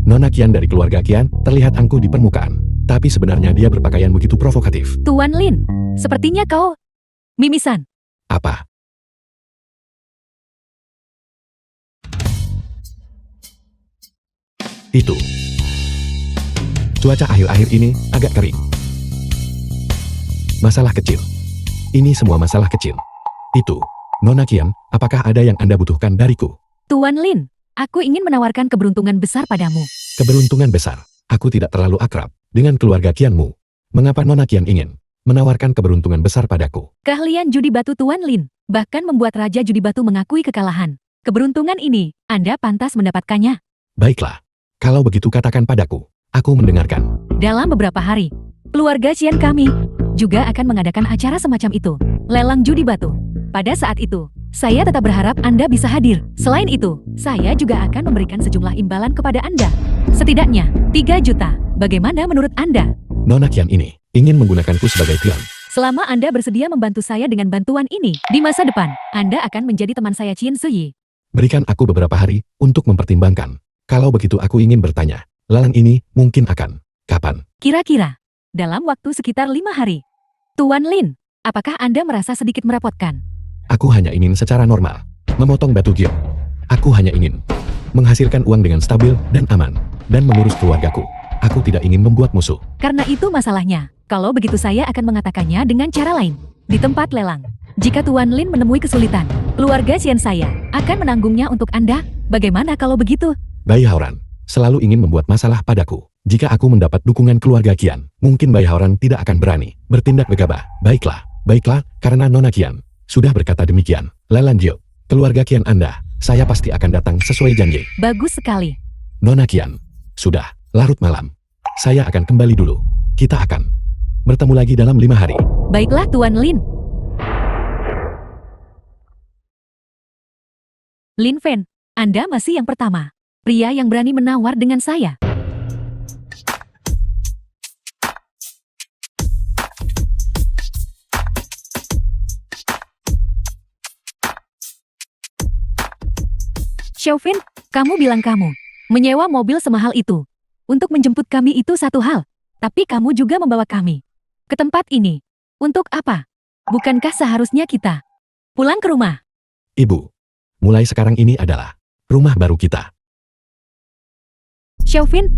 Speaker 1: Nona Qian dari keluarga Qian terlihat angkuh di permukaan. Tapi sebenarnya dia berpakaian begitu provokatif.
Speaker 3: Tuan Lin, sepertinya kau mimisan.
Speaker 1: Apa? Itu. Cuaca akhir-akhir ini agak kering. Masalah kecil. Ini semua masalah kecil. Itu. Nona Qian, apakah ada yang Anda butuhkan dariku?
Speaker 3: Tuan Lin, aku ingin menawarkan keberuntungan besar padamu.
Speaker 1: Keberuntungan besar. Aku tidak terlalu akrab dengan keluarga Qianmu. Mengapa Nona Qian ingin menawarkan keberuntungan besar padaku?
Speaker 3: Keahlian judi batu Tuan Lin, bahkan membuat Raja Judi Batu mengakui kekalahan. Keberuntungan ini, Anda pantas mendapatkannya.
Speaker 1: Baiklah. Kalau begitu katakan padaku. Aku mendengarkan.
Speaker 3: Dalam beberapa hari, keluarga Qian kami juga akan mengadakan acara semacam itu. Lelang judi batu. Pada saat itu, saya tetap berharap Anda bisa hadir. Selain itu, saya juga akan memberikan sejumlah imbalan kepada Anda. Setidaknya, 3 juta. Bagaimana menurut Anda?
Speaker 1: Nona Qian ini ingin menggunakanku sebagai pion.
Speaker 3: Selama Anda bersedia membantu saya dengan bantuan ini, di masa depan, Anda akan menjadi teman saya Qin Suyi.
Speaker 1: Berikan aku beberapa hari untuk mempertimbangkan. Kalau begitu aku ingin bertanya, lelang ini mungkin akan kapan?
Speaker 3: Kira-kira, dalam waktu sekitar 5 hari. Tuan Lin, apakah Anda merasa sedikit merepotkan?
Speaker 1: Aku hanya ingin secara normal memotong batu giok. Aku hanya ingin menghasilkan uang dengan stabil dan aman, dan mengurus keluargaku. Aku tidak ingin membuat musuh.
Speaker 3: Karena itu masalahnya. Kalau begitu saya akan mengatakannya dengan cara lain. Di tempat lelang, jika Tuan Lin menemui kesulitan, keluarga Qian saya akan menanggungnya untuk Anda. Bagaimana kalau begitu?
Speaker 1: Bai Haoran selalu ingin membuat masalah padaku. Jika aku mendapat dukungan keluarga Qian, mungkin Bai Haoran tidak akan berani bertindak gegabah. Baiklah, karena Nona Qian sudah berkata demikian. Lelan Jiu, keluarga Qian Anda, saya pasti akan datang sesuai janji.
Speaker 3: Bagus sekali.
Speaker 1: Nona Qian, sudah, larut malam. Saya akan kembali dulu. Kita akan bertemu lagi dalam 5 hari.
Speaker 3: Baiklah Tuan Lin. Lin Fan, Anda masih yang pertama. Pria yang berani menawar dengan saya. Xiaofin, kamu bilang kamu menyewa mobil semahal itu. Untuk menjemput kami itu satu hal. Tapi kamu juga membawa kami ke tempat ini. Untuk apa? Bukankah seharusnya kita pulang ke rumah?
Speaker 1: Ibu, mulai sekarang ini adalah rumah baru kita.
Speaker 3: Xiaofin,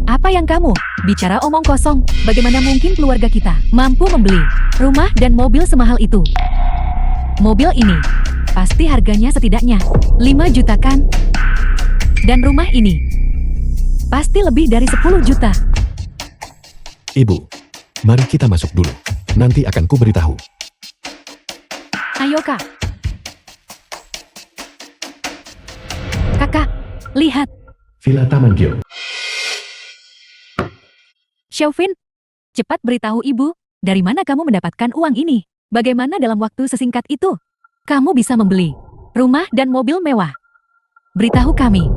Speaker 3: apa yang kamu bicara omong kosong? Bagaimana mungkin keluarga kita mampu membeli rumah dan mobil semahal itu? Mobil ini pasti harganya setidaknya 5 juta kan? Dan rumah ini pasti lebih dari 10 juta.
Speaker 1: Ibu, mari kita masuk dulu. Nanti akan kuberitahu.
Speaker 3: Ayo kak. Kakak, lihat.
Speaker 1: Villa Taman Gyo.
Speaker 3: Xiaofin, cepat beritahu ibu, dari mana kamu mendapatkan uang ini? Bagaimana dalam waktu sesingkat itu kamu bisa membeli rumah dan mobil mewah? Beritahu kami.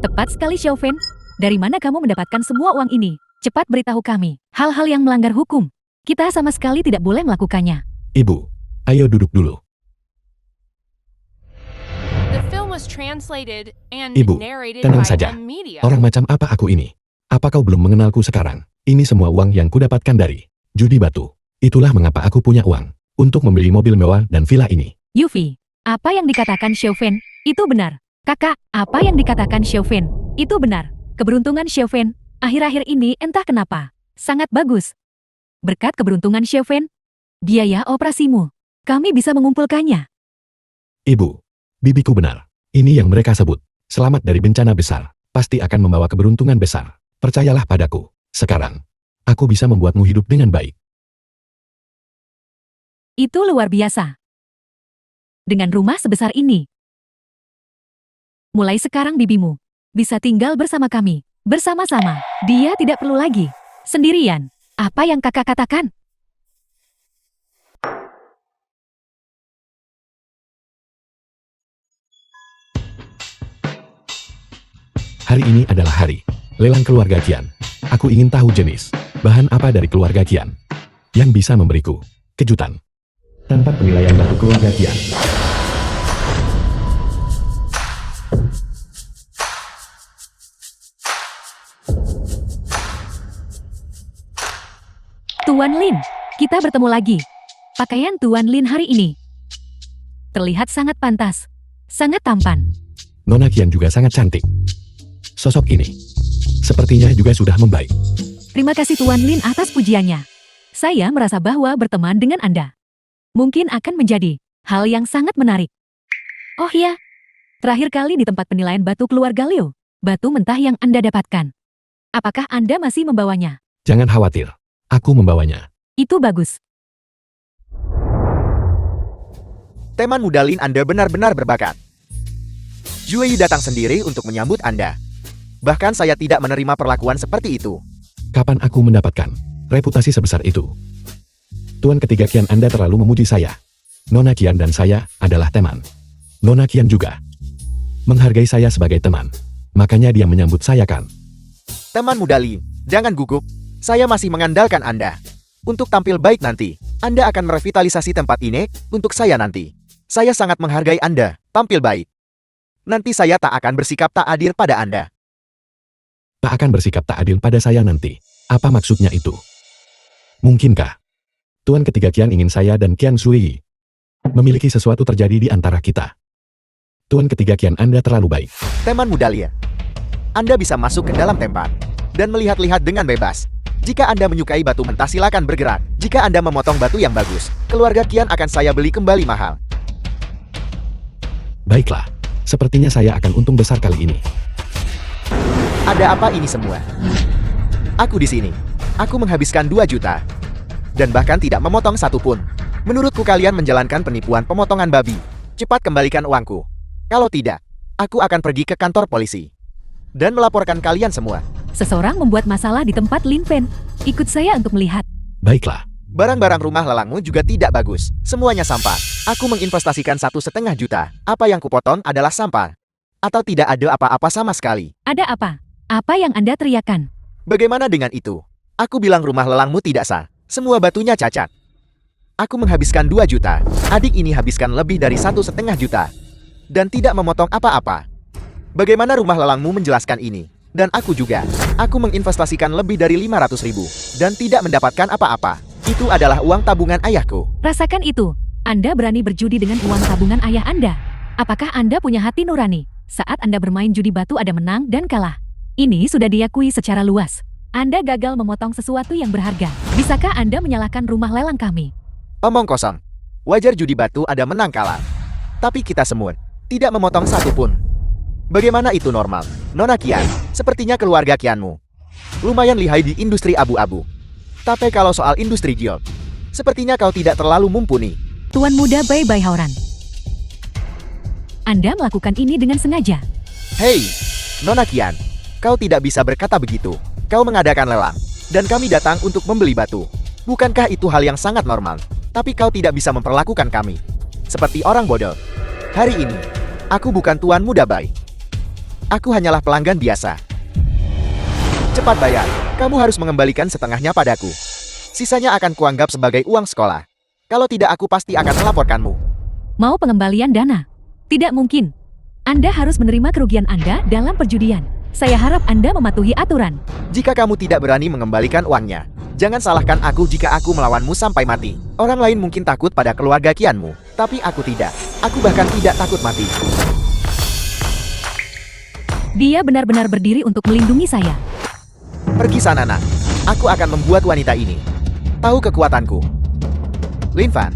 Speaker 3: Tepat sekali Xiaofin, dari mana kamu mendapatkan semua uang ini? Cepat beritahu kami. Hal-hal yang melanggar hukum, kita sama sekali tidak boleh melakukannya.
Speaker 1: Ibu, ayo duduk dulu.
Speaker 2: The film was translated and
Speaker 1: Ibu,
Speaker 2: narrated
Speaker 1: tenang
Speaker 2: by
Speaker 1: saja.
Speaker 2: M Media.
Speaker 1: Orang macam apa aku ini? Apa kau belum mengenalku sekarang? Ini semua uang yang kudapatkan dari judi batu. Itulah mengapa aku punya uang untuk membeli mobil mewah dan villa ini.
Speaker 3: Yufi, apa yang dikatakan Xiaofin, itu benar. Kakak, apa yang dikatakan Xiaofin, itu benar. Keberuntungan Xiaofin, akhir-akhir ini entah kenapa, sangat bagus. Berkat keberuntungan Xiaofin, biaya operasimu, kami bisa mengumpulkannya.
Speaker 1: Ibu, bibiku benar. Ini yang mereka sebut selamat dari bencana besar. Pasti akan membawa keberuntungan besar. Percayalah padaku. Sekarang, aku bisa membuatmu hidup dengan baik.
Speaker 3: Itu luar biasa. Dengan rumah sebesar ini, mulai sekarang bibimu bisa tinggal bersama kami, bersama-sama. Dia tidak perlu lagi sendirian. Apa yang kakak katakan?
Speaker 1: Hari ini adalah hari lelang keluarga Qian. Aku ingin tahu jenis bahan apa dari keluarga Qian yang bisa memberiku kejutan. Tempat penilaian batu keluarga Qian.
Speaker 3: Tuan Lin, kita bertemu lagi. Pakaian Tuan Lin hari ini terlihat sangat pantas, sangat tampan.
Speaker 1: Nona Qian juga sangat cantik. Sosok ini sepertinya juga sudah membaik.
Speaker 3: Terima kasih Tuan Lin atas pujiannya. Saya merasa bahwa berteman dengan Anda mungkin akan menjadi hal yang sangat menarik. Oh ya, terakhir kali di tempat penilaian batu keluarga Liu, batu mentah yang Anda dapatkan. Apakah Anda masih membawanya?
Speaker 1: Jangan khawatir, aku membawanya.
Speaker 3: Itu bagus.
Speaker 4: Teman muda Lin Anda benar-benar berbakat. Yue datang sendiri untuk menyambut Anda. Bahkan saya tidak menerima perlakuan seperti itu.
Speaker 1: Kapan aku mendapatkan reputasi sebesar itu? Tuan ketiga Qian Anda terlalu memuji saya. Nona Qian dan saya adalah teman. Nona Qian juga menghargai saya sebagai teman. Makanya dia menyambut saya kan.
Speaker 4: Teman muda Lin, jangan gugup. Saya masih mengandalkan Anda. Untuk tampil baik nanti, Anda akan merevitalisasi tempat ini untuk saya nanti. Saya sangat menghargai Anda, tampil baik. Nanti saya tak akan bersikap tak adil pada Anda.
Speaker 1: Tak akan bersikap tak adil pada saya nanti. Apa maksudnya itu? Mungkinkah Tuan ketiga Qian ingin saya dan Qian Sui memiliki sesuatu terjadi di antara kita? Tuan ketiga Qian Anda terlalu baik.
Speaker 4: Teman muda Lia, Anda bisa masuk ke dalam tempat dan melihat-lihat dengan bebas. Jika Anda menyukai batu mentah silakan bergerak. Jika Anda memotong batu yang bagus, keluarga Qian akan saya beli kembali mahal.
Speaker 1: Baiklah, sepertinya saya akan untung besar kali ini.
Speaker 4: Ada apa ini semua? Aku di sini. Aku menghabiskan 2 juta. Dan bahkan tidak memotong satu pun. Menurutku kalian menjalankan penipuan pemotongan babi. Cepat kembalikan uangku. Kalau tidak, aku akan pergi ke kantor polisi. Dan melaporkan kalian semua.
Speaker 3: Seseorang membuat masalah di tempat Lin Fan. Ikut saya untuk melihat.
Speaker 1: Baiklah,
Speaker 4: Barang-barang rumah lelangmu juga tidak bagus. Semuanya sampah. Aku menginvestasikan 1,5 juta. Apa yang kupotong adalah sampah. Atau tidak ada apa-apa sama sekali.
Speaker 3: Ada apa? Apa yang Anda teriakan?
Speaker 4: Bagaimana dengan itu? Aku bilang rumah lelangmu tidak sah. Semua batunya cacat. Aku menghabiskan 2 juta. Adik ini habiskan lebih dari 1,5 juta. Dan tidak memotong apa-apa. Bagaimana rumah lelangmu menjelaskan ini? Dan aku juga. Aku menginvestasikan lebih dari 500 ribu. Dan tidak mendapatkan apa-apa. Itu adalah uang tabungan ayahku.
Speaker 3: Rasakan itu. Anda berani berjudi dengan uang tabungan ayah Anda. Apakah Anda punya hati nurani? Saat Anda bermain judi batu ada menang dan kalah. Ini sudah diakui secara luas. Anda gagal memotong sesuatu yang berharga. Bisakah Anda menyalahkan rumah lelang kami?
Speaker 4: Omong kosong. Wajar judi batu ada menang kalah. Tapi kita semua tidak memotong satu pun. Bagaimana itu normal? Nona Kian, sepertinya keluarga Kianmu lumayan lihai di industri abu-abu. Tapi kalau soal industri giok, sepertinya kau tidak terlalu mumpuni.
Speaker 3: Tuan muda Bai Bai Hauran. Anda melakukan ini dengan sengaja.
Speaker 4: Hei, Nona Kian, kau tidak bisa berkata begitu. Kau mengadakan lelang, dan kami datang untuk membeli batu. Bukankah itu hal yang sangat normal? Tapi kau tidak bisa memperlakukan kami seperti orang bodoh. Hari ini, aku bukan tuan muda Bai. Aku hanyalah pelanggan biasa. Cepat bayar, kamu harus mengembalikan setengahnya padaku. Sisanya akan kuanggap sebagai uang sekolah. Kalau tidak aku pasti akan melaporkanmu.
Speaker 3: Mau pengembalian dana? Tidak mungkin. Anda harus menerima kerugian Anda dalam perjudian. Saya harap Anda mematuhi aturan.
Speaker 4: Jika kamu tidak berani mengembalikan uangnya, jangan salahkan aku jika aku melawanmu sampai mati. Orang lain mungkin takut pada keluarga Kianmu, tapi aku tidak. Aku bahkan tidak takut mati.
Speaker 3: Dia benar-benar berdiri untuk melindungi saya.
Speaker 4: Pergi sana nak. Aku akan membuat wanita ini tahu kekuatanku. Lin Fan.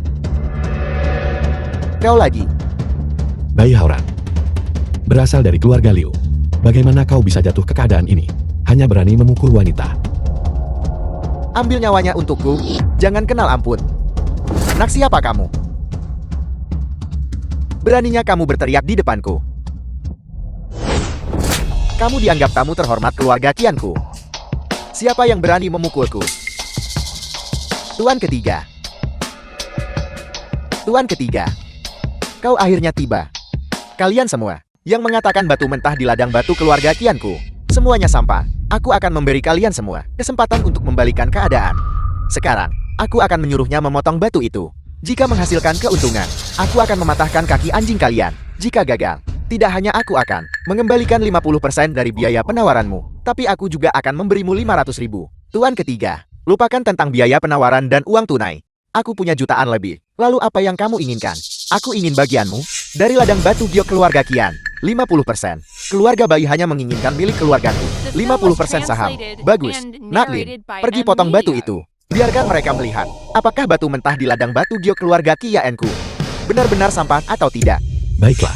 Speaker 4: Kau lagi.
Speaker 1: Bai Hauran. Berasal dari keluarga Liu. Bagaimana kau bisa jatuh ke keadaan ini? Hanya berani memukul wanita.
Speaker 4: Ambil nyawanya untukku. Jangan kenal ampun. Nak siapa kamu? Beraninya kamu berteriak di depanku. Kamu dianggap tamu terhormat keluarga Kianku. Siapa yang berani memukulku? Tuan ketiga. Tuan ketiga. Kau akhirnya tiba. Kalian semua yang mengatakan batu mentah di ladang batu keluarga Kianku, semuanya sampah. Aku akan memberi kalian semua kesempatan untuk membalikan keadaan. Sekarang, aku akan menyuruhnya memotong batu itu. Jika menghasilkan keuntungan, aku akan mematahkan kaki anjing kalian. Jika gagal, tidak hanya aku akan mengembalikan 50% dari biaya penawaranmu, tapi aku juga akan memberimu 500 ribu. Tuan ketiga, lupakan tentang biaya penawaran dan uang tunai. Aku punya jutaan lebih. Lalu apa yang kamu inginkan? Aku ingin bagianmu dari ladang batu giok keluarga Kian. 50%. Keluarga Bai hanya menginginkan milik keluargaku. 50% saham. Bagus. Natlin, pergi potong batu itu. Biarkan mereka melihat apakah batu mentah di ladang batu giok keluarga Kianku benar-benar sampah atau tidak.
Speaker 1: Baiklah.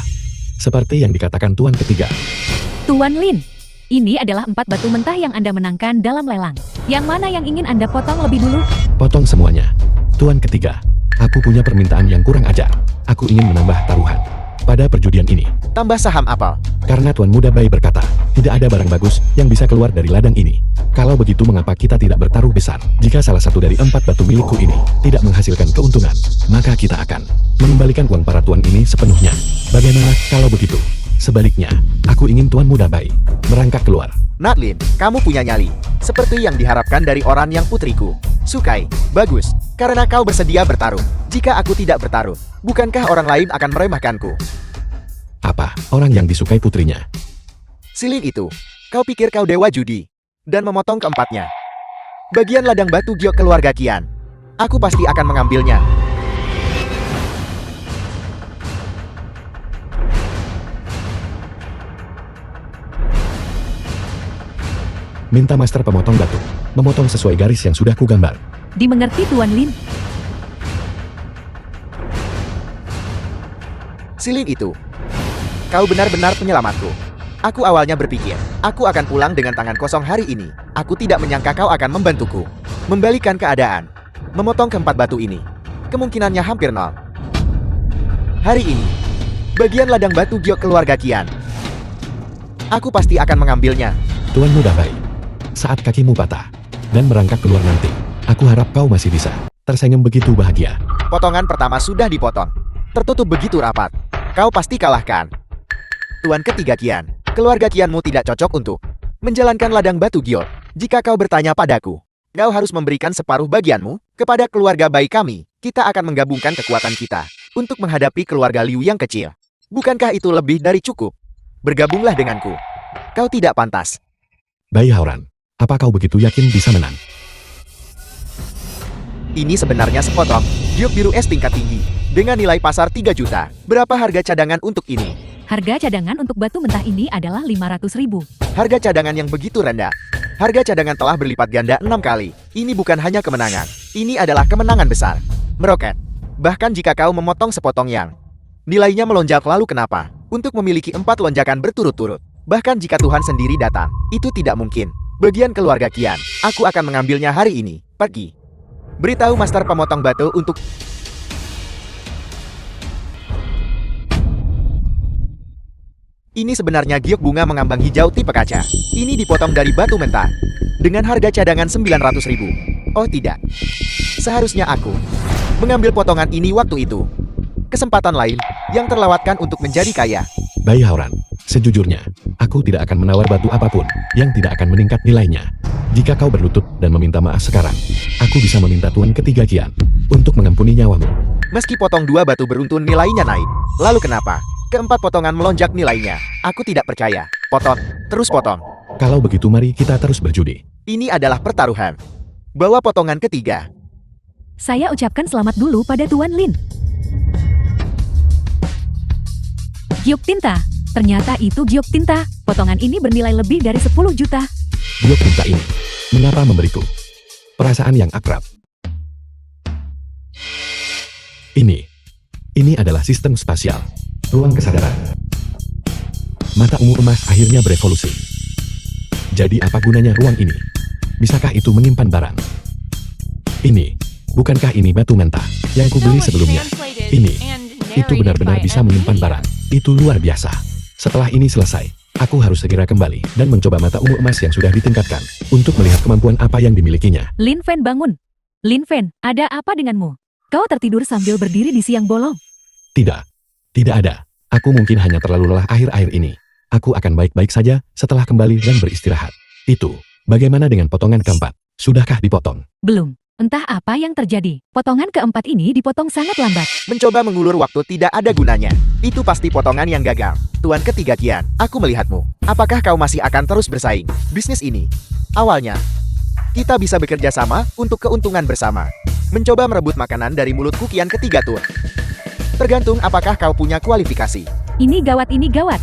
Speaker 1: Seperti yang dikatakan tuan ketiga.
Speaker 3: Tuan Lin, ini adalah 4 batu mentah yang Anda menangkan dalam lelang. Yang mana yang ingin Anda potong lebih dulu?
Speaker 1: Potong semuanya. Tuan ketiga. Aku punya permintaan yang kurang ajar. Aku ingin menambah taruhan pada perjudian ini.
Speaker 4: Tambah saham apa?
Speaker 1: Karena Tuan Muda Bai berkata, tidak ada barang bagus yang bisa keluar dari ladang ini. Kalau begitu mengapa kita tidak bertaruh besar? Jika salah satu dari 4 batu milikku ini tidak menghasilkan keuntungan, maka kita akan mengembalikan uang para tuan ini sepenuhnya. Bagaimana kalau begitu? Sebaliknya, aku ingin Tuan Muda Bai merangkak keluar.
Speaker 4: Natlin, kamu punya nyali. Seperti yang diharapkan dari orang yang putriku sukai. Bagus, karena kau bersedia bertaruh. Jika aku tidak bertaruh, bukankah orang lain akan meremehkanku?
Speaker 1: Apa orang yang disukai putrinya?
Speaker 4: Siling itu, kau pikir kau dewa judi dan memotong keempatnya. Bagian ladang batu giok keluarga Kian. Aku pasti akan mengambilnya.
Speaker 1: Minta master pemotong batu memotong sesuai garis yang sudah kugambar.
Speaker 3: Dimengerti Tuan Lin?
Speaker 4: Siling itu, kau benar-benar penyelamatku. Aku awalnya berpikir, aku akan pulang dengan tangan kosong hari ini. Aku tidak menyangka kau akan membantuku membalikan keadaan, memotong keempat batu ini. Kemungkinannya hampir nol. Hari ini, bagian ladang batu giok keluarga Kian. Aku pasti akan mengambilnya.
Speaker 1: Tuan Muda Bai, saat kakimu patah dan merangkak keluar nanti, aku harap kau masih bisa tersenyum begitu bahagia.
Speaker 4: Potongan pertama sudah dipotong. Tertutup begitu rapat. Kau pasti kalahkan. Tuan ketiga Qian, keluarga Qianmu tidak cocok untuk menjalankan ladang batu giok. Jika kau bertanya padaku, kau harus memberikan separuh bagianmu kepada keluarga baik kami. Kita akan menggabungkan kekuatan kita untuk menghadapi keluarga Liu yang kecil. Bukankah itu lebih dari cukup? Bergabunglah denganku. Kau tidak pantas.
Speaker 1: Bai Haoran, apa kau begitu yakin bisa menang?
Speaker 4: Ini sebenarnya sepotong giok biru es tingkat tinggi dengan nilai pasar 3 juta. Berapa harga cadangan untuk ini?
Speaker 3: Harga cadangan untuk batu mentah ini adalah 500.000.
Speaker 4: Harga cadangan yang begitu rendah. Harga cadangan telah berlipat ganda 6 kali. Ini bukan hanya kemenangan. Ini adalah kemenangan besar. Meroket. Bahkan jika kau memotong sepotong yang nilainya melonjak, lalu kenapa? Untuk memiliki 4 lonjakan berturut-turut. Bahkan jika Tuhan sendiri datang, itu tidak mungkin. Bagian keluarga Qian, aku akan mengambilnya hari ini. Pergi. Beritahu Master Pemotong Batu untuk... Ini sebenarnya giok bunga mengambang hijau tipe kaca. Ini dipotong dari batu mentah. Dengan harga cadangan 900.000. Oh tidak. Seharusnya aku mengambil potongan ini waktu itu. Kesempatan lain yang terlewatkan untuk menjadi kaya.
Speaker 1: Bai Haoran, sejujurnya, aku tidak akan menawar batu apapun yang tidak akan meningkat nilainya. Jika kau berlutut dan meminta maaf sekarang, aku bisa meminta Tuan ketiga Qian untuk mengampuni nyawamu.
Speaker 4: Meski potong 2 batu beruntun nilainya naik. Lalu kenapa? Keempat potongan melonjak nilainya. Aku tidak percaya. Potong. Terus potong.
Speaker 1: Kalau begitu mari kita terus berjudi.
Speaker 4: Ini adalah pertaruhan. Bawa potongan ketiga.
Speaker 3: Saya ucapkan selamat dulu pada Tuan Lin. Giok tinta. Ternyata itu giok tinta. Potongan ini bernilai lebih dari 10 juta.
Speaker 1: Giok tinta ini, mengapa memberiku perasaan yang akrab? Ini adalah sistem spasial. Ruang kesadaran. Mata ungu emas akhirnya berevolusi. Jadi apa gunanya ruang ini? Bisakah itu menyimpan barang? Bukankah ini batu mentah yang kubeli sebelumnya? Itu benar-benar bisa menyimpan barang. Itu luar biasa. Setelah ini selesai, aku harus segera kembali dan mencoba mata ungu emas yang sudah ditingkatkan untuk melihat kemampuan apa yang dimilikinya.
Speaker 3: Lin Fen bangun. Lin Fen, ada apa denganmu? Kau tertidur sambil berdiri di siang bolong.
Speaker 1: Tidak ada. Aku mungkin hanya terlalu lelah akhir-akhir ini. Aku akan baik-baik saja setelah kembali dan beristirahat. Itu, bagaimana dengan potongan keempat? Sudahkah dipotong?
Speaker 3: Belum. Entah apa yang terjadi. Potongan keempat ini dipotong sangat lambat.
Speaker 4: Mencoba mengulur waktu tidak ada gunanya. Itu pasti potongan yang gagal. Tuan ketiga Qian, aku melihatmu. Apakah kau masih akan terus bersaing? Bisnis ini. Awalnya, kita bisa bekerja sama untuk keuntungan bersama. Mencoba merebut makanan dari mulutku Qian ketiga Tun. Tergantung apakah kau punya kualifikasi.
Speaker 3: Ini gawat, ini gawat.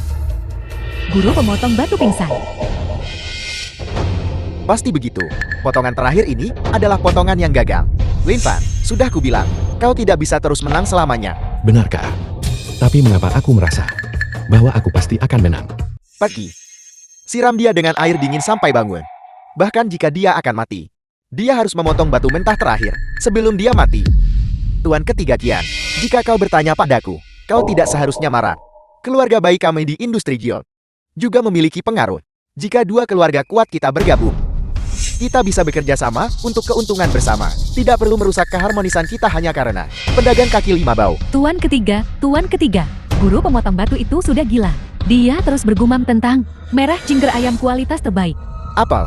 Speaker 3: Guru pemotong batu pingsan.
Speaker 4: Pasti begitu. Potongan terakhir ini adalah potongan yang gagal. Lin Fan, sudah kubilang, kau tidak bisa terus menang selamanya.
Speaker 1: Benarkah? Tapi mengapa aku merasa bahwa aku pasti akan menang?
Speaker 4: Pergi. Siram dia dengan air dingin sampai bangun. Bahkan jika dia akan mati, dia harus memotong batu mentah terakhir sebelum dia mati. Tuan ketiga Qian, jika kau bertanya padaku, kau tidak seharusnya marah. Keluarga baik kami di industri giok juga memiliki pengaruh. Jika 2 keluarga kuat kita bergabung, kita bisa bekerja sama untuk keuntungan bersama. Tidak perlu merusak keharmonisan kita hanya karena pedagang kaki 5 bau.
Speaker 3: Tuan ketiga, guru pemotong batu itu sudah gila. Dia terus bergumam tentang merah jingger ayam kualitas terbaik.
Speaker 4: Apel.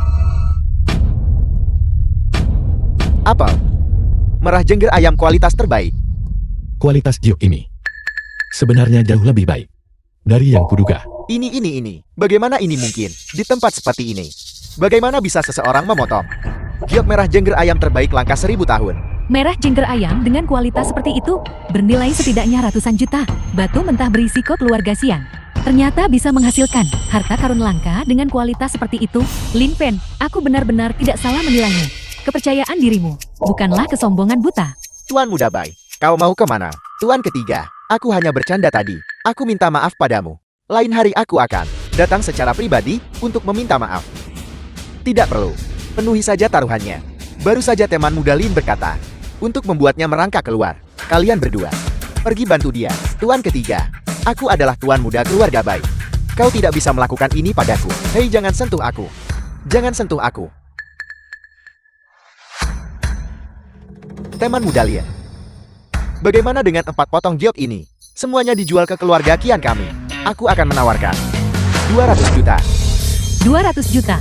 Speaker 4: Merah jengger ayam kualitas terbaik.
Speaker 1: Kualitas giok ini sebenarnya jauh lebih baik dari yang kuduga.
Speaker 4: Ini. Bagaimana ini mungkin di tempat seperti ini? Bagaimana bisa seseorang memotong giok merah jengger ayam terbaik langka 1000 tahun?
Speaker 3: Merah jengger ayam dengan kualitas seperti itu bernilai setidaknya ratusan juta. Batu mentah berisiko keluarga Xian. Ternyata bisa menghasilkan harta karun langka dengan kualitas seperti itu. Lin Fen, aku benar-benar tidak salah menilaimu. Kepercayaan dirimu bukanlah kesombongan buta.
Speaker 4: Tuan muda Bai, kau mau kemana? Tuan ketiga, aku hanya bercanda tadi. Aku minta maaf padamu. Lain hari aku akan datang secara pribadi untuk meminta maaf. Tidak perlu. Penuhi saja taruhannya. Baru saja teman muda Lin berkata, untuk membuatnya merangkak keluar. Kalian berdua, pergi bantu dia. Tuan ketiga, aku adalah tuan muda keluarga Bai. Kau tidak bisa melakukan ini padaku. Hei, jangan sentuh aku. Jangan sentuh aku. teman muda Lien. Bagaimana dengan 4 potong giok ini? Semuanya dijual ke keluarga Kian kami. Aku akan menawarkan 200 juta.
Speaker 3: 200 juta.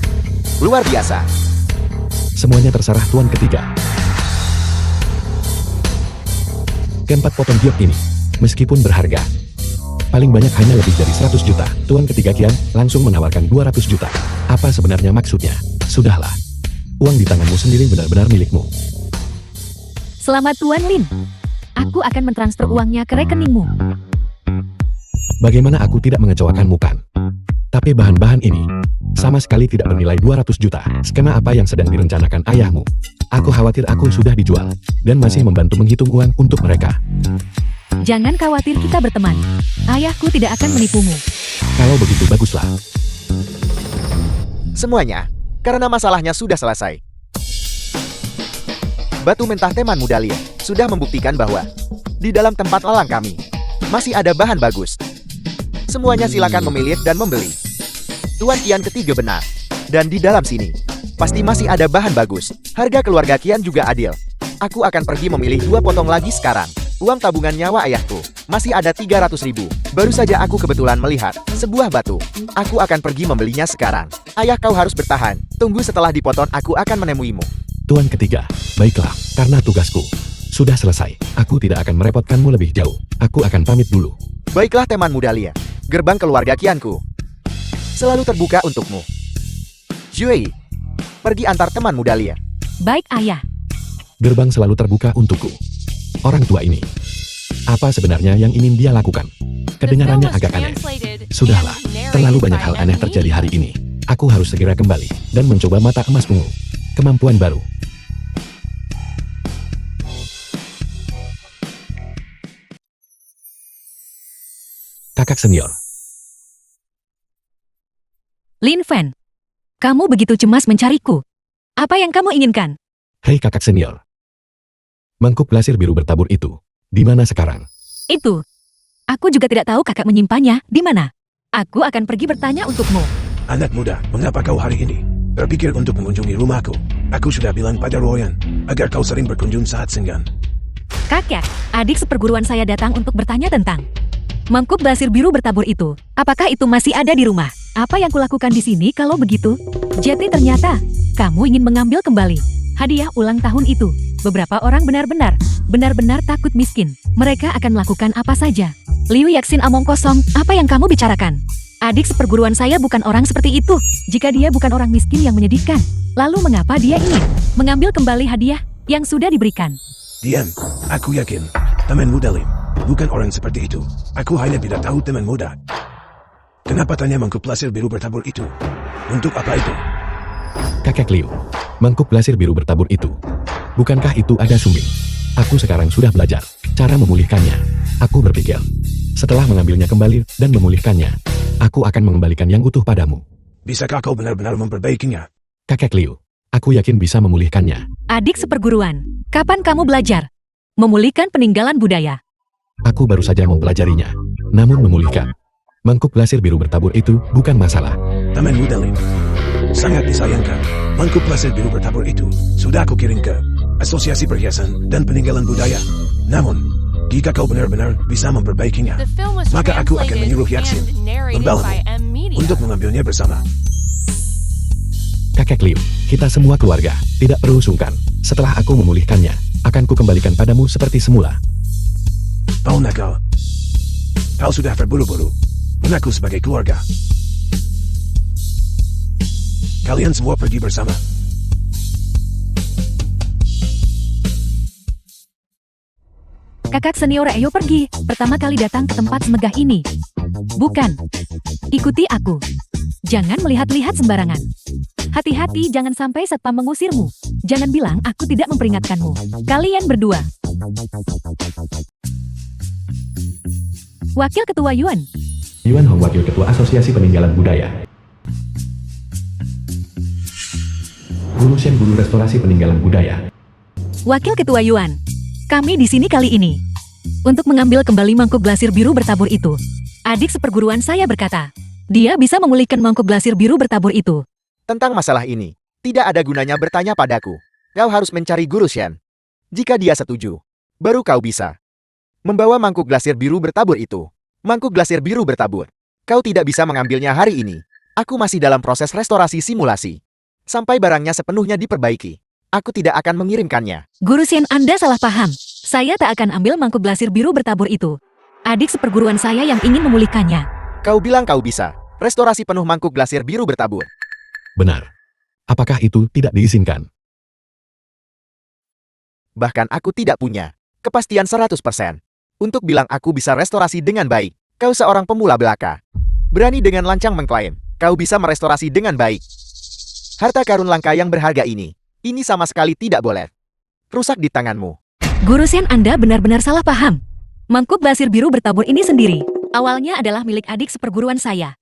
Speaker 4: Luar biasa.
Speaker 1: Semuanya terserah tuan ketiga. Keempat potong giok ini, meskipun berharga, paling banyak hanya lebih dari 100 juta. Tuan ketiga Kian langsung menawarkan 200 juta. Apa sebenarnya maksudnya? Sudahlah. Uang di tanganmu sendiri benar-benar milikmu.
Speaker 3: Selamat Tuan Lin. Aku akan mentransfer uangnya ke rekeningmu.
Speaker 1: Bagaimana aku tidak mengecewakanmu kan? Tapi bahan-bahan ini sama sekali tidak bernilai 200 juta. Skema apa yang sedang direncanakan ayahmu? Aku khawatir aku sudah dijual dan masih membantu menghitung uang untuk mereka.
Speaker 3: Jangan khawatir, kita berteman. Ayahku tidak akan menipumu.
Speaker 1: Kalau begitu baguslah.
Speaker 4: Semuanya, karena masalahnya sudah selesai. Batu mentah teman muda Lien sudah membuktikan bahwa di dalam tempat lelang kami masih ada bahan bagus. Semuanya silakan memilih dan membeli. Tuan Kian ketiga benar. Dan di dalam sini pasti masih ada bahan bagus. Harga keluarga Kian juga adil. Aku akan pergi memilih 2 potong lagi sekarang. Uang tabungan nyawa ayahku masih ada 300 ribu. Baru saja aku kebetulan melihat sebuah batu. Aku akan pergi membelinya sekarang. Ayah, kau harus bertahan. Tunggu, setelah dipotong aku akan menemuimu.
Speaker 1: Tuan ketiga, baiklah, karena tugasku sudah selesai. Aku tidak akan merepotkanmu lebih jauh. Aku akan pamit dulu.
Speaker 4: Baiklah teman muda Lien. Gerbang keluarga Kianku selalu terbuka untukmu. Jui, pergi antar teman muda Lien.
Speaker 3: Baik ayah.
Speaker 1: Gerbang selalu terbuka untukku. Orang tua ini, apa sebenarnya yang ingin dia lakukan?
Speaker 2: The film
Speaker 1: Kedengarannya
Speaker 2: was
Speaker 1: agak aneh.
Speaker 2: translated
Speaker 1: Sudahlah,
Speaker 2: and narrated
Speaker 1: terlalu banyak
Speaker 2: by
Speaker 1: hal
Speaker 2: M.
Speaker 1: aneh
Speaker 2: Meany.
Speaker 1: terjadi hari ini. Aku harus segera kembali dan mencoba mata emas ungu. Kemampuan baru. Kakak senior.
Speaker 3: Lin Fan, kamu begitu cemas mencariku. Apa yang kamu inginkan?
Speaker 1: Hei kakak senior. Mangkuk glasir biru bertabur itu, di mana sekarang?
Speaker 3: Itu. Aku juga tidak tahu kakak menyimpannya di mana. Aku akan pergi bertanya untukmu.
Speaker 5: Anak muda, mengapa kau hari ini berpikir untuk mengunjungi rumahku? Aku sudah bilang pada Royan agar kau sering berkunjung saat senggang.
Speaker 3: Kakek, adik seperguruan saya datang untuk bertanya tentang mangkuk glasir biru bertabur itu. Apakah itu masih ada di rumah? Apa yang kulakukan di sini kalau begitu? Jadi ternyata kamu ingin mengambil kembali hadiah ulang tahun itu. Beberapa orang benar-benar takut miskin. Mereka akan melakukan apa saja. Liu Yaxin omong kosong, apa yang kamu bicarakan? Adik seperguruan saya bukan orang seperti itu. Jika dia bukan orang miskin yang menyedihkan, lalu mengapa dia ingin mengambil kembali hadiah yang sudah diberikan?
Speaker 5: Diam, aku yakin teman muda Lim bukan orang seperti itu. Aku hanya tidak tahu teman muda. Kenapa tanya mangkuk glasir biru bertabur itu? Untuk apa itu?
Speaker 1: Kakek Liu, mangkuk glasir biru bertabur itu. Bukankah itu ada sumbing? Aku sekarang sudah belajar cara memulihkannya. Aku berpikir, setelah mengambilnya kembali dan memulihkannya, aku akan mengembalikan yang utuh padamu.
Speaker 5: Bisakah kau benar-benar memperbaikinya?
Speaker 1: Kakek Liu, aku yakin bisa memulihkannya.
Speaker 3: Adik seperguruan, kapan kamu belajar memulihkan peninggalan budaya?
Speaker 1: Aku baru saja mempelajarinya. Namun memulihkan mangkuk glasir biru bertabur itu bukan masalah.
Speaker 5: Teman muda Lim, sangat disayangkan. Mangkuk glasir biru bertabur itu sudah aku kirim ke Asosiasi Perhiasan dan Peninggalan Budaya. Namun, jika kau benar-benar bisa memperbaikinya,
Speaker 2: The film was
Speaker 5: maka aku akan
Speaker 2: translated
Speaker 5: menyuruh Yaxin
Speaker 2: and narrated
Speaker 5: membawamu
Speaker 2: by M. Meany.
Speaker 5: untuk mengambilnya bersama.
Speaker 1: Kakek Liu, kita semua keluarga, tidak perlu sungkan. Setelah aku memulihkannya, akan kukembalikan padamu seperti semula.
Speaker 5: Kau nakal. Kau sudah terburu-buru mengaku sebagai keluarga. Kalian semua pergi bersama.
Speaker 3: Kakak senior, ayo pergi. Pertama kali datang ke tempat semegah ini. Bukan. Ikuti aku. Jangan melihat-lihat sembarangan. Hati-hati, jangan sampai satpam mengusirmu. Jangan bilang aku tidak memperingatkanmu. Kalian berdua. Wakil Ketua Yuan.
Speaker 1: Yuan Hong, Wakil Ketua Asosiasi Peninggalan Budaya. Guru Shen, Guru Restorasi Peninggalan Budaya.
Speaker 3: Wakil Ketua Yuan. Kami di sini kali ini untuk mengambil kembali mangkuk glasir biru bertabur itu. Adik seperguruan saya berkata, dia bisa memulihkan mangkuk glasir biru bertabur itu.
Speaker 4: Tentang masalah ini, tidak ada gunanya bertanya padaku. Kau harus mencari Guru Shen. Jika dia setuju, baru kau bisa membawa mangkuk glasir biru bertabur itu. Mangkuk glasir biru bertabur. Kau tidak bisa mengambilnya hari ini. Aku masih dalam proses restorasi simulasi. Sampai barangnya sepenuhnya diperbaiki, aku tidak akan mengirimkannya.
Speaker 3: Guru Shen, Anda salah paham. Saya tak akan ambil mangkuk glasir biru bertabur itu. Adik seperguruan saya yang ingin memulihkannya.
Speaker 4: Kau bilang kau bisa restorasi penuh mangkuk glasir biru bertabur.
Speaker 1: Benar. Apakah itu tidak diizinkan?
Speaker 4: Bahkan aku tidak punya kepastian 100% untuk bilang aku bisa restorasi dengan baik. Kau seorang pemula belaka. Berani dengan lancang mengklaim kau bisa merestorasi dengan baik. Harta karun langka yang berharga ini sama sekali tidak boleh rusak di tanganmu.
Speaker 3: Guru Shen, Anda benar-benar salah paham. Mangkuk glasir biru bertabur ini sendiri awalnya adalah milik adik seperguruan saya.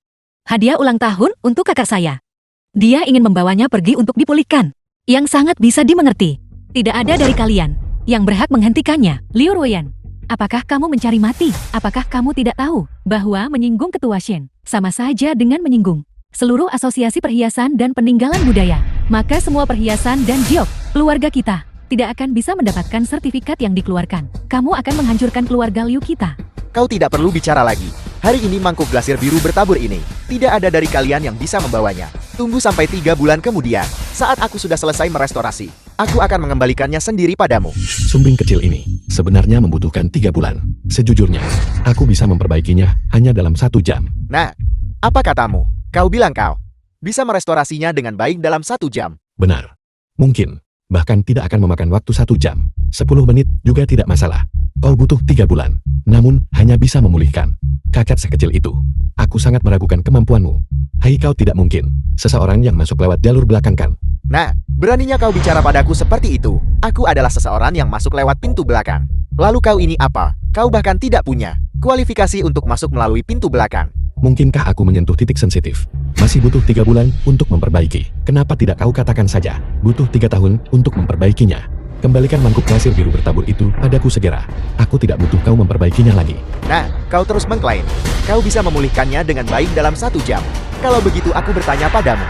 Speaker 3: Hadiah ulang tahun untuk kakak saya. Dia ingin membawanya pergi untuk dipulihkan. Yang sangat bisa dimengerti. Tidak ada dari kalian yang berhak menghentikannya. Liu Ruoyan, apakah kamu mencari mati? Apakah kamu tidak tahu bahwa menyinggung ketua Shen sama saja dengan menyinggung seluruh asosiasi perhiasan dan peninggalan budaya? Maka semua perhiasan dan giok keluarga kita tidak akan bisa mendapatkan sertifikat yang dikeluarkan. Kamu akan menghancurkan keluarga Liu kita.
Speaker 4: Kau tidak perlu bicara lagi. Hari ini mangkuk glasir biru bertabur ini tidak ada dari kalian yang bisa membawanya. Tunggu sampai 3 bulan kemudian, saat aku sudah selesai merestorasi, aku akan mengembalikannya sendiri padamu.
Speaker 1: Sumbing kecil ini sebenarnya membutuhkan 3 bulan. Sejujurnya, aku bisa memperbaikinya hanya dalam 1 jam.
Speaker 4: Nah, apa katamu? Kau bilang kau bisa merestorasinya dengan baik dalam 1 jam.
Speaker 1: Benar. Mungkin. Bahkan tidak akan memakan waktu 1 jam. 10 menit juga tidak masalah. Kau butuh 3 bulan. Namun, hanya bisa memulihkan. Cacat sekecil itu. Aku sangat meragukan kemampuanmu. Hai, kau tidak mungkin seseorang yang masuk lewat jalur belakang kan?
Speaker 4: Nah, beraninya kau bicara padaku seperti itu. Aku adalah seseorang yang masuk lewat pintu belakang. Lalu kau ini apa? Kau bahkan tidak punya kualifikasi untuk masuk melalui pintu belakang.
Speaker 1: Mungkinkah aku menyentuh titik sensitif? Masih butuh 3 bulan untuk memperbaiki. Kenapa tidak kau katakan saja? Butuh 3 tahun untuk memperbaikinya. Kembalikan mangkuk glasir biru bertabur itu padaku segera. Aku tidak butuh kau memperbaikinya lagi.
Speaker 4: Nah, kau terus mengklaim kau bisa memulihkannya dengan baik dalam 1 jam. Kalau begitu aku bertanya padamu,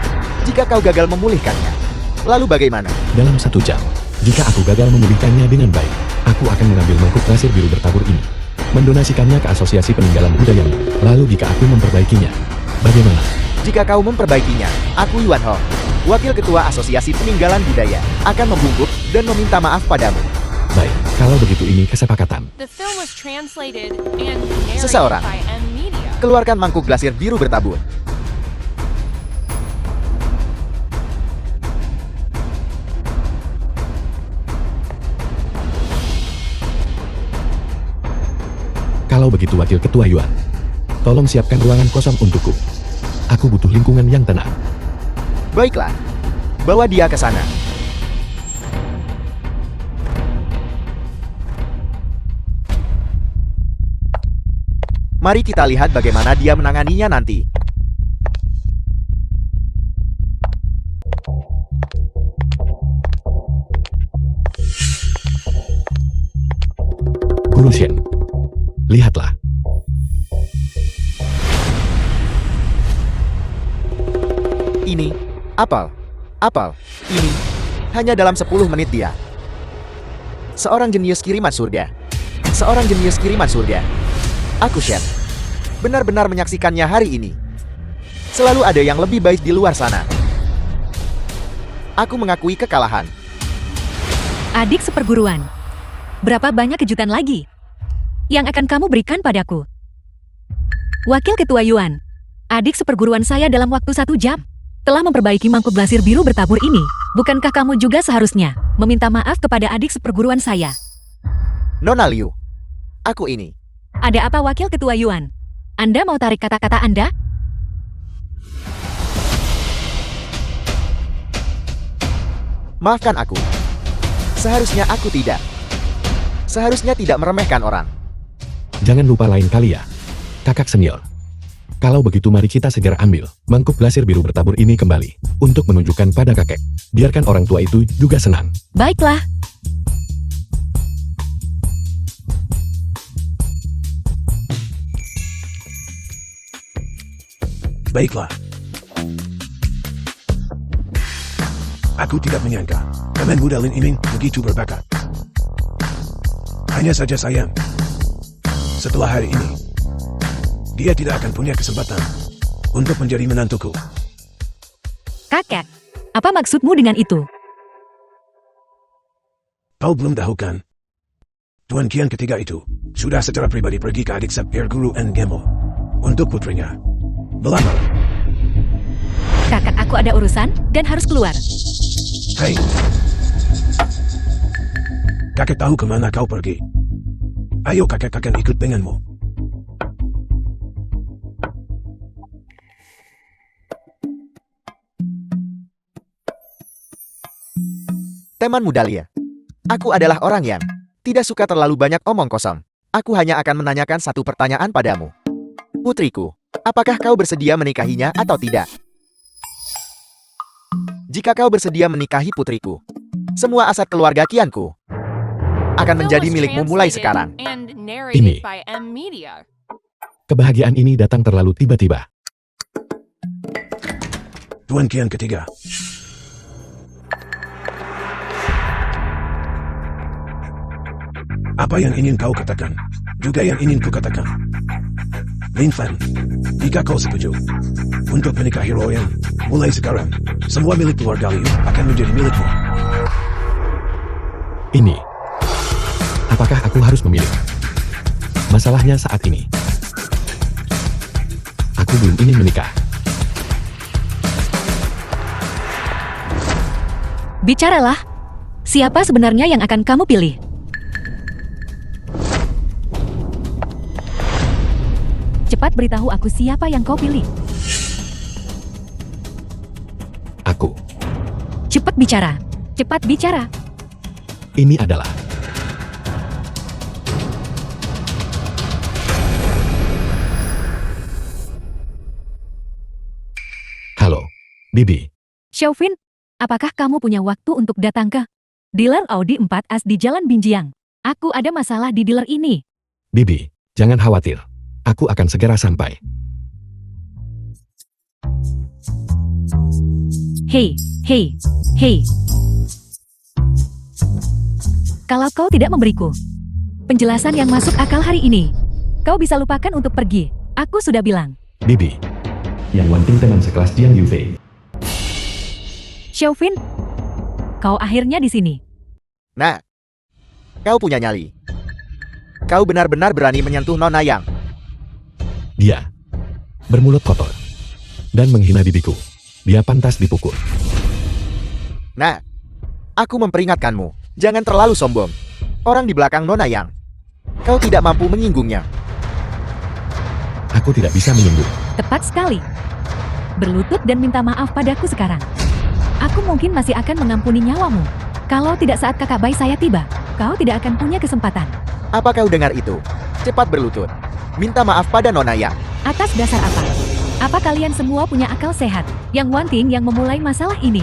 Speaker 4: jika kau gagal memulihkannya, lalu bagaimana?
Speaker 1: Dalam 1 jam, jika aku gagal memulihkannya dengan baik, aku akan mengambil mangkuk glasir biru bertabur ini, mendonasikannya ke asosiasi peninggalan budayamu. Lalu jika aku memperbaikinya, bagaimana?
Speaker 4: Jika kau memperbaikinya, aku Yuan Hong, wakil ketua asosiasi peninggalan budaya, akan membungkuk dan meminta maaf padamu.
Speaker 1: Baik, kalau begitu ini kesepakatan.
Speaker 2: The film was translated and narrated
Speaker 4: Seseorang.
Speaker 2: by M Media.
Speaker 4: Keluarkan mangkuk glasir biru bertabur.
Speaker 1: Kalau begitu wakil ketua Yuan, tolong siapkan ruangan kosong untukku. Aku butuh lingkungan yang tenang.
Speaker 4: Baiklah, bawa dia ke sana. Mari kita lihat bagaimana dia menanganinya nanti.
Speaker 1: Guru Shen, lihatlah.
Speaker 4: Ini, apel. Ini, hanya dalam 10 menit dia. Seorang jenius kiriman surga. Aku Shen, benar-benar menyaksikannya hari ini. Selalu ada yang lebih baik di luar sana. Aku mengakui kekalahan.
Speaker 3: Adik seperguruan, berapa banyak kejutan lagi yang akan kamu berikan padaku? Wakil Ketua Yuan, adik seperguruan saya dalam waktu 1 jam telah memperbaiki mangkuk glasir biru bertabur ini. Bukankah kamu juga seharusnya meminta maaf kepada adik seperguruan saya?
Speaker 4: Nona Liu, aku ini.
Speaker 3: Ada apa Wakil Ketua Yuan? Anda mau tarik kata-kata Anda?
Speaker 4: Maafkan aku. Seharusnya aku tidak. Seharusnya tidak meremehkan orang.
Speaker 1: Jangan lupa lain kali ya, kakak senior. Kalau begitu mari kita segera ambil mangkuk glasir biru bertabur ini kembali untuk menunjukkan pada kakek. Biarkan orang tua itu juga senang.
Speaker 3: Baiklah.
Speaker 5: Baiklah. Aku tidak menyangka pemain muda Lin ini begitu berbakat. Hanya saja sayang, setelah hari ini, dia tidak akan punya kesempatan untuk menjadi menantuku.
Speaker 3: Kakek, apa maksudmu dengan itu?
Speaker 5: Kau belum tahu kan? Tuan Kian ketiga itu sudah secara pribadi pergi ke adik Sapphire Guru and Gamble untuk putrinya. Melamar.
Speaker 3: Kakak, aku ada urusan dan harus keluar.
Speaker 5: Hei. Kakek tahu kemana kau pergi. Ayo kakek akan ikut denganmu.
Speaker 4: Temanmu Dahlia. Aku adalah orang yang tidak suka terlalu banyak omong kosong. Aku hanya akan menanyakan satu pertanyaan padamu. Putriku, apakah kau bersedia menikahinya atau tidak? Jika kau bersedia menikahi putriku, semua aset keluarga Kianku akan
Speaker 2: The film
Speaker 4: menjadi
Speaker 2: was
Speaker 4: milikmu mulai
Speaker 2: translated
Speaker 4: sekarang.
Speaker 2: and narrated
Speaker 1: Ini.
Speaker 2: by M Media.
Speaker 1: Kebahagiaan ini datang terlalu tiba-tiba.
Speaker 5: Tuan Kian ketiga. Apa yang ingin kau katakan? Juga yang ingin ku katakan. Lin Fan, jika kau setuju untuk menikahi Royan, mulai sekarang, semua milik keluarga Liu akan menjadi milikmu.
Speaker 1: Ini. Apakah aku harus memilih? Masalahnya saat ini. Aku belum ingin menikah.
Speaker 3: Bicaralah. Siapa sebenarnya yang akan kamu pilih? Cepat beritahu aku siapa yang kau pilih.
Speaker 1: Aku.
Speaker 3: Cepat bicara. Cepat bicara.
Speaker 1: Ini adalah. Halo, Bibi.
Speaker 3: Xiaofin, apakah kamu punya waktu untuk datang ke dealer Audi 4S di Jalan Binjiang? Aku ada masalah di dealer ini.
Speaker 1: Bibi, jangan khawatir. Aku akan segera sampai.
Speaker 3: Hei, hei, hei. Kalau kau tidak memberiku penjelasan yang masuk akal hari ini, kau bisa lupakan untuk pergi. Aku sudah bilang.
Speaker 1: Bibi. Yang Wanting teman sekelas Jiang Yufei.
Speaker 3: Xiaofin, kau akhirnya di sini.
Speaker 4: Nah, kau punya nyali. Kau benar-benar berani menyentuh Nona Yang.
Speaker 1: Dia bermulut kotor dan menghina bibiku. Dia pantas dipukul.
Speaker 4: Nah, aku memperingatkanmu. Jangan terlalu sombong. Orang di belakang Nona Yang. Kau tidak mampu menyinggungnya.
Speaker 1: Aku tidak bisa menyinggung.
Speaker 3: Tepat sekali. Berlutut dan minta maaf padaku sekarang. Aku mungkin masih akan mengampuni nyawamu. Kalau tidak saat kakak bayi saya tiba, kau tidak akan punya kesempatan.
Speaker 4: Apa kau dengar itu? Cepat berlutut. Minta maaf pada Nona Yang.
Speaker 3: Atas dasar apa? Apa kalian semua punya akal sehat? Yang Wanting yang memulai masalah ini.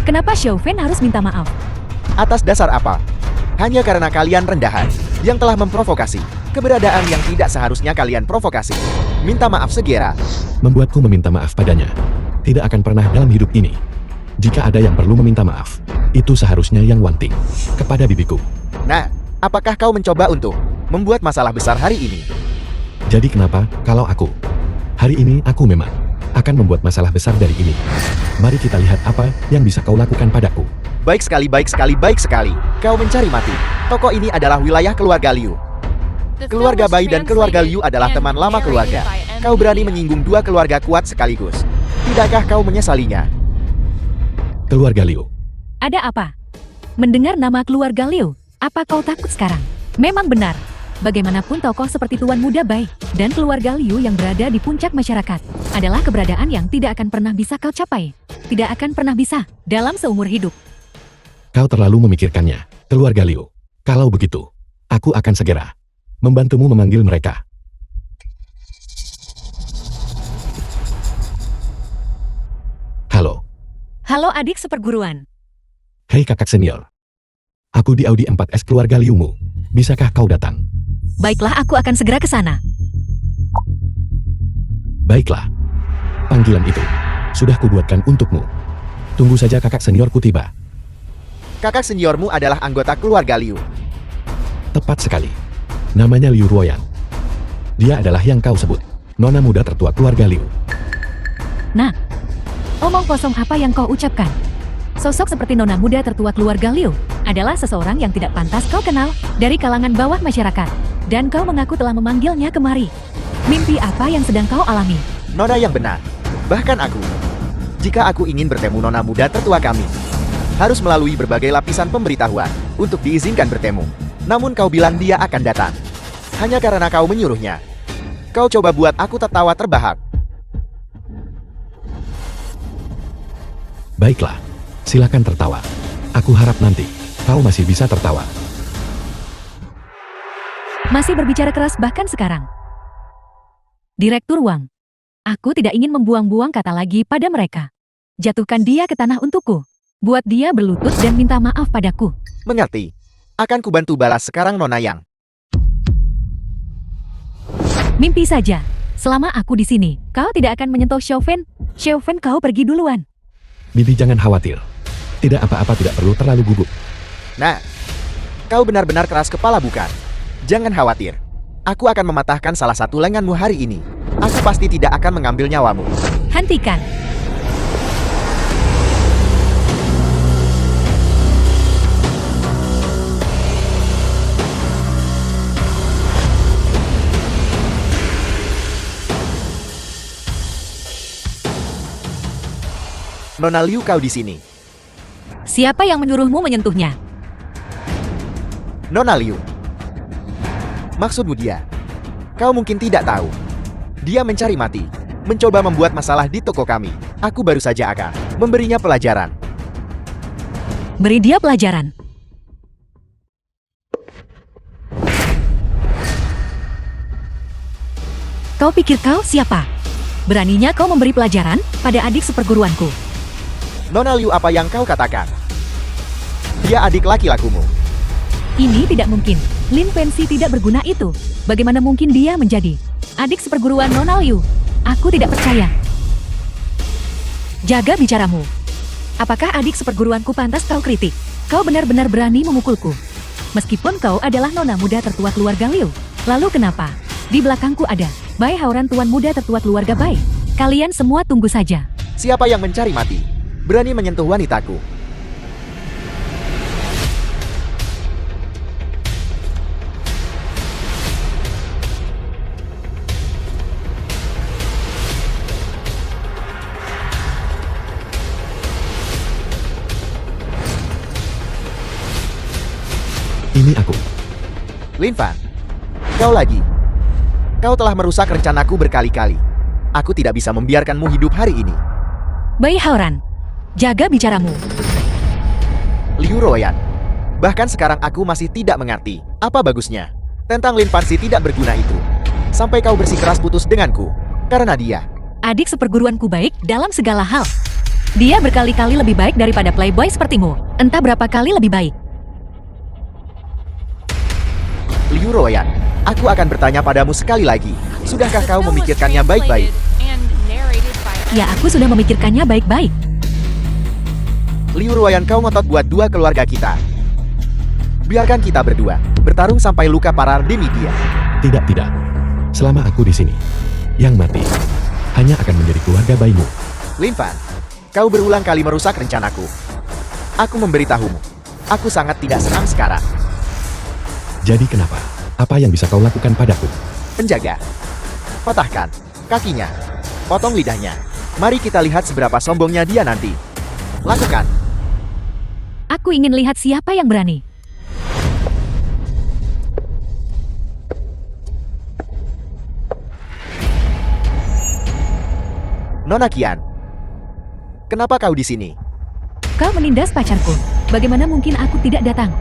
Speaker 3: Kenapa Xiaofin harus minta maaf?
Speaker 4: Atas dasar apa? Hanya karena kalian rendahan yang telah memprovokasi keberadaan yang tidak seharusnya kalian provokasi. Minta maaf segera.
Speaker 1: Membuatku meminta maaf padanya. Tidak akan pernah dalam hidup ini. Jika ada yang perlu meminta maaf, itu seharusnya yang Wanting kepada bibiku.
Speaker 4: Nah, apakah kau mencoba untuk membuat masalah besar hari ini?
Speaker 1: Jadi kenapa kalau aku? Hari ini aku memang akan membuat masalah besar dari ini. Mari kita lihat apa yang bisa kau lakukan padaku.
Speaker 4: Baik sekali, baik sekali, baik sekali. Kau mencari mati. Toko ini adalah wilayah keluarga Liu.
Speaker 2: The film
Speaker 4: Keluarga
Speaker 2: was
Speaker 4: Bai dan keluarga
Speaker 2: translated
Speaker 4: Liu adalah
Speaker 2: and
Speaker 4: teman lama
Speaker 2: narrated
Speaker 4: keluarga.
Speaker 2: by M
Speaker 4: Kau berani
Speaker 2: Media.
Speaker 4: menyinggung dua keluarga kuat sekaligus. Tidakkah kau menyesalinya?
Speaker 1: Keluarga Liu.
Speaker 3: Ada apa? Mendengar nama keluarga Liu, apa kau takut sekarang? Memang benar. Bagaimanapun tokoh seperti Tuan Muda Bai dan keluarga Liu yang berada di puncak masyarakat adalah keberadaan yang tidak akan pernah bisa kau capai. Tidak akan pernah bisa dalam seumur hidup.
Speaker 1: Kau terlalu memikirkannya, keluarga Liu. Kalau begitu, aku akan segera membantumu memanggil mereka. Halo.
Speaker 3: Halo adik seperguruan.
Speaker 1: Hei kakak senior. Aku di Audi 4S keluarga Liumu. Bisakah kau datang?
Speaker 3: Baiklah, aku akan segera ke sana.
Speaker 1: Baiklah. Panggilan itu sudah kubuatkan untukmu. Tunggu saja kakak seniorku tiba.
Speaker 4: Kakak seniormu adalah anggota keluarga Liu.
Speaker 1: Tepat sekali. Namanya Liu Ruoyan. Dia adalah yang kau sebut, nona muda tertua keluarga Liu.
Speaker 3: Nah, omong kosong apa yang kau ucapkan? Sosok seperti nona muda tertua keluarga Liu adalah seseorang yang tidak pantas kau kenal dari kalangan bawah masyarakat. Dan kau mengaku telah memanggilnya kemari. Mimpi apa yang sedang kau alami?
Speaker 4: Nona yang benar. Bahkan aku. Jika aku ingin bertemu nona muda tertua kami, harus melalui berbagai lapisan pemberitahuan untuk diizinkan bertemu. Namun kau bilang dia akan datang. Hanya karena kau menyuruhnya. Kau coba buat aku tertawa terbahak.
Speaker 1: Baiklah, silakan tertawa. Aku harap nanti kau masih bisa tertawa.
Speaker 3: Masih berbicara keras bahkan sekarang. Direktur Wang, aku tidak ingin membuang-buang kata lagi pada mereka. Jatuhkan dia ke tanah untukku. Buat dia berlutut dan minta maaf padaku.
Speaker 4: Mengerti. Akan kubantu balas sekarang Nona Yang.
Speaker 3: Mimpi saja. Selama aku di sini, kau tidak akan menyentuh Xiaofen. Xiaofen, kau pergi duluan.
Speaker 1: Bibi jangan khawatir. Tidak apa-apa, tidak perlu terlalu gugup.
Speaker 4: Nah, kau benar-benar keras kepala bukan? Jangan khawatir. Aku akan mematahkan salah satu lenganmu hari ini. Aku pasti tidak akan mengambil nyawamu.
Speaker 3: Hentikan.
Speaker 4: Nona Liu, kau di sini.
Speaker 3: Siapa yang menyuruhmu menyentuhnya?
Speaker 4: Nona Liu. Maksudmu dia? Kau mungkin tidak tahu. Dia mencari mati. Mencoba membuat masalah di toko kami. Aku baru saja akan memberinya pelajaran.
Speaker 3: Beri dia pelajaran. Kau pikir kau siapa? Beraninya kau memberi pelajaran pada adik seperguruanku.
Speaker 4: Nona Liu, apa yang kau katakan? Dia adik laki-lakumu.
Speaker 3: Ini tidak mungkin. Lin Pensi tidak berguna itu. Bagaimana mungkin dia menjadi adik seperguruan Nona Liu? Aku tidak percaya. Jaga bicaramu. Apakah adik seperguruanku pantas kau kritik? Kau benar-benar berani memukulku. Meskipun kau adalah nona muda tertua keluarga Liu. Lalu kenapa? Di belakangku ada Bai Haoran, tuan muda tertua keluarga Bai. Kalian semua tunggu saja.
Speaker 4: Siapa yang mencari mati? Berani menyentuh wanitaku.
Speaker 1: Ini aku.
Speaker 4: Lin Fan, kau lagi. Kau telah merusak rencanaku berkali-kali. Aku tidak bisa membiarkanmu hidup hari ini.
Speaker 3: Bai Haoran, jaga bicaramu.
Speaker 4: Liu Ruoyan. Bahkan sekarang aku masih tidak mengerti. Apa bagusnya? Tentang Lin Fansi tidak berguna itu. Sampai kau bersikeras putus denganku. Karena dia.
Speaker 3: Adik seperguruanku baik dalam segala hal. Dia berkali-kali lebih baik daripada playboy sepertimu. Entah berapa kali lebih baik.
Speaker 4: Liu Ruoyan, aku akan bertanya padamu sekali lagi. Sudahkah kau memikirkannya baik-baik?
Speaker 3: Ya, aku sudah memikirkannya baik-baik.
Speaker 4: Liu Ruoyan, kau ngotot buat dua keluarga kita. Biarkan kita berdua bertarung sampai luka parah demi dia.
Speaker 1: Tidak. Selama aku di sini, yang mati hanya akan menjadi keluarga Baimu.
Speaker 4: Lin Fan, kau berulang kali merusak rencanaku. Aku memberitahumu. Aku sangat tidak senang sekarang.
Speaker 1: Jadi kenapa? Apa yang bisa kau lakukan padaku?
Speaker 4: Penjaga. Patahkan kakinya. Potong lidahnya. Mari kita lihat seberapa sombongnya dia nanti. Lakukan.
Speaker 3: Aku ingin lihat siapa yang berani.
Speaker 4: Nona Qian. Kenapa kau di sini?
Speaker 3: Kau menindas pacarku. Bagaimana mungkin aku tidak datang?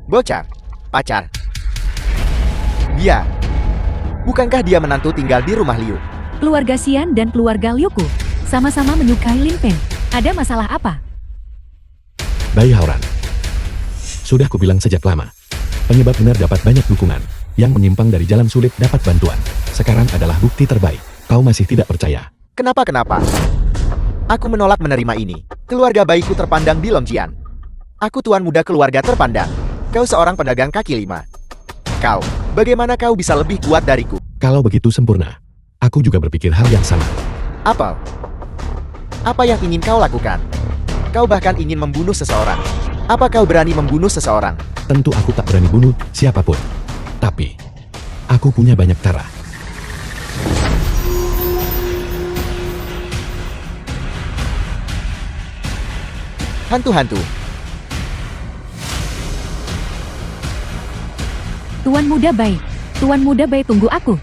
Speaker 4: Bocah. Pacar. Dia. Bukankah dia menantu tinggal di rumah Liu?
Speaker 3: Keluarga Xian dan keluarga Liuku sama-sama menyukai Lin Pen. Ada masalah apa?
Speaker 1: Bai Haoran. Sudah kubilang sejak lama. Penyebab benar dapat banyak dukungan. Yang menyimpang dari jalan sulit dapat bantuan. Sekarang adalah bukti terbaik. Kau masih tidak percaya.
Speaker 4: Kenapa? Aku menolak menerima ini. Keluarga baikku terpandang di Longjian. Aku tuan muda keluarga terpandang. Kau seorang pedagang kaki lima. Kau, bagaimana kau bisa lebih kuat dariku?
Speaker 1: Kalau begitu sempurna, aku juga berpikir hal yang sama.
Speaker 4: Apa? Apa yang ingin kau lakukan? Kau bahkan ingin membunuh seseorang. Apa kau berani membunuh seseorang?
Speaker 1: Tentu aku tak berani bunuh siapapun. Tapi, aku punya banyak cara.
Speaker 4: Hantu-hantu.
Speaker 3: Tuan Muda Bai. Tuan Muda Bai, tunggu aku.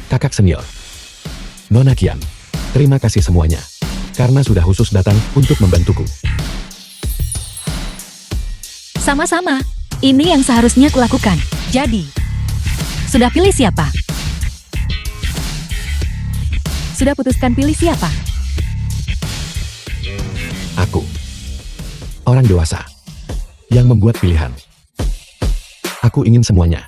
Speaker 1: Kakak senior. Nona Kian, terima kasih semuanya. Karena sudah khusus datang untuk membantuku.
Speaker 3: Sama-sama. Ini yang seharusnya kulakukan. Jadi, sudah pilih siapa? Sudah putuskan pilih siapa?
Speaker 1: Aku. Orang dewasa. Yang membuat pilihan. Aku ingin semuanya.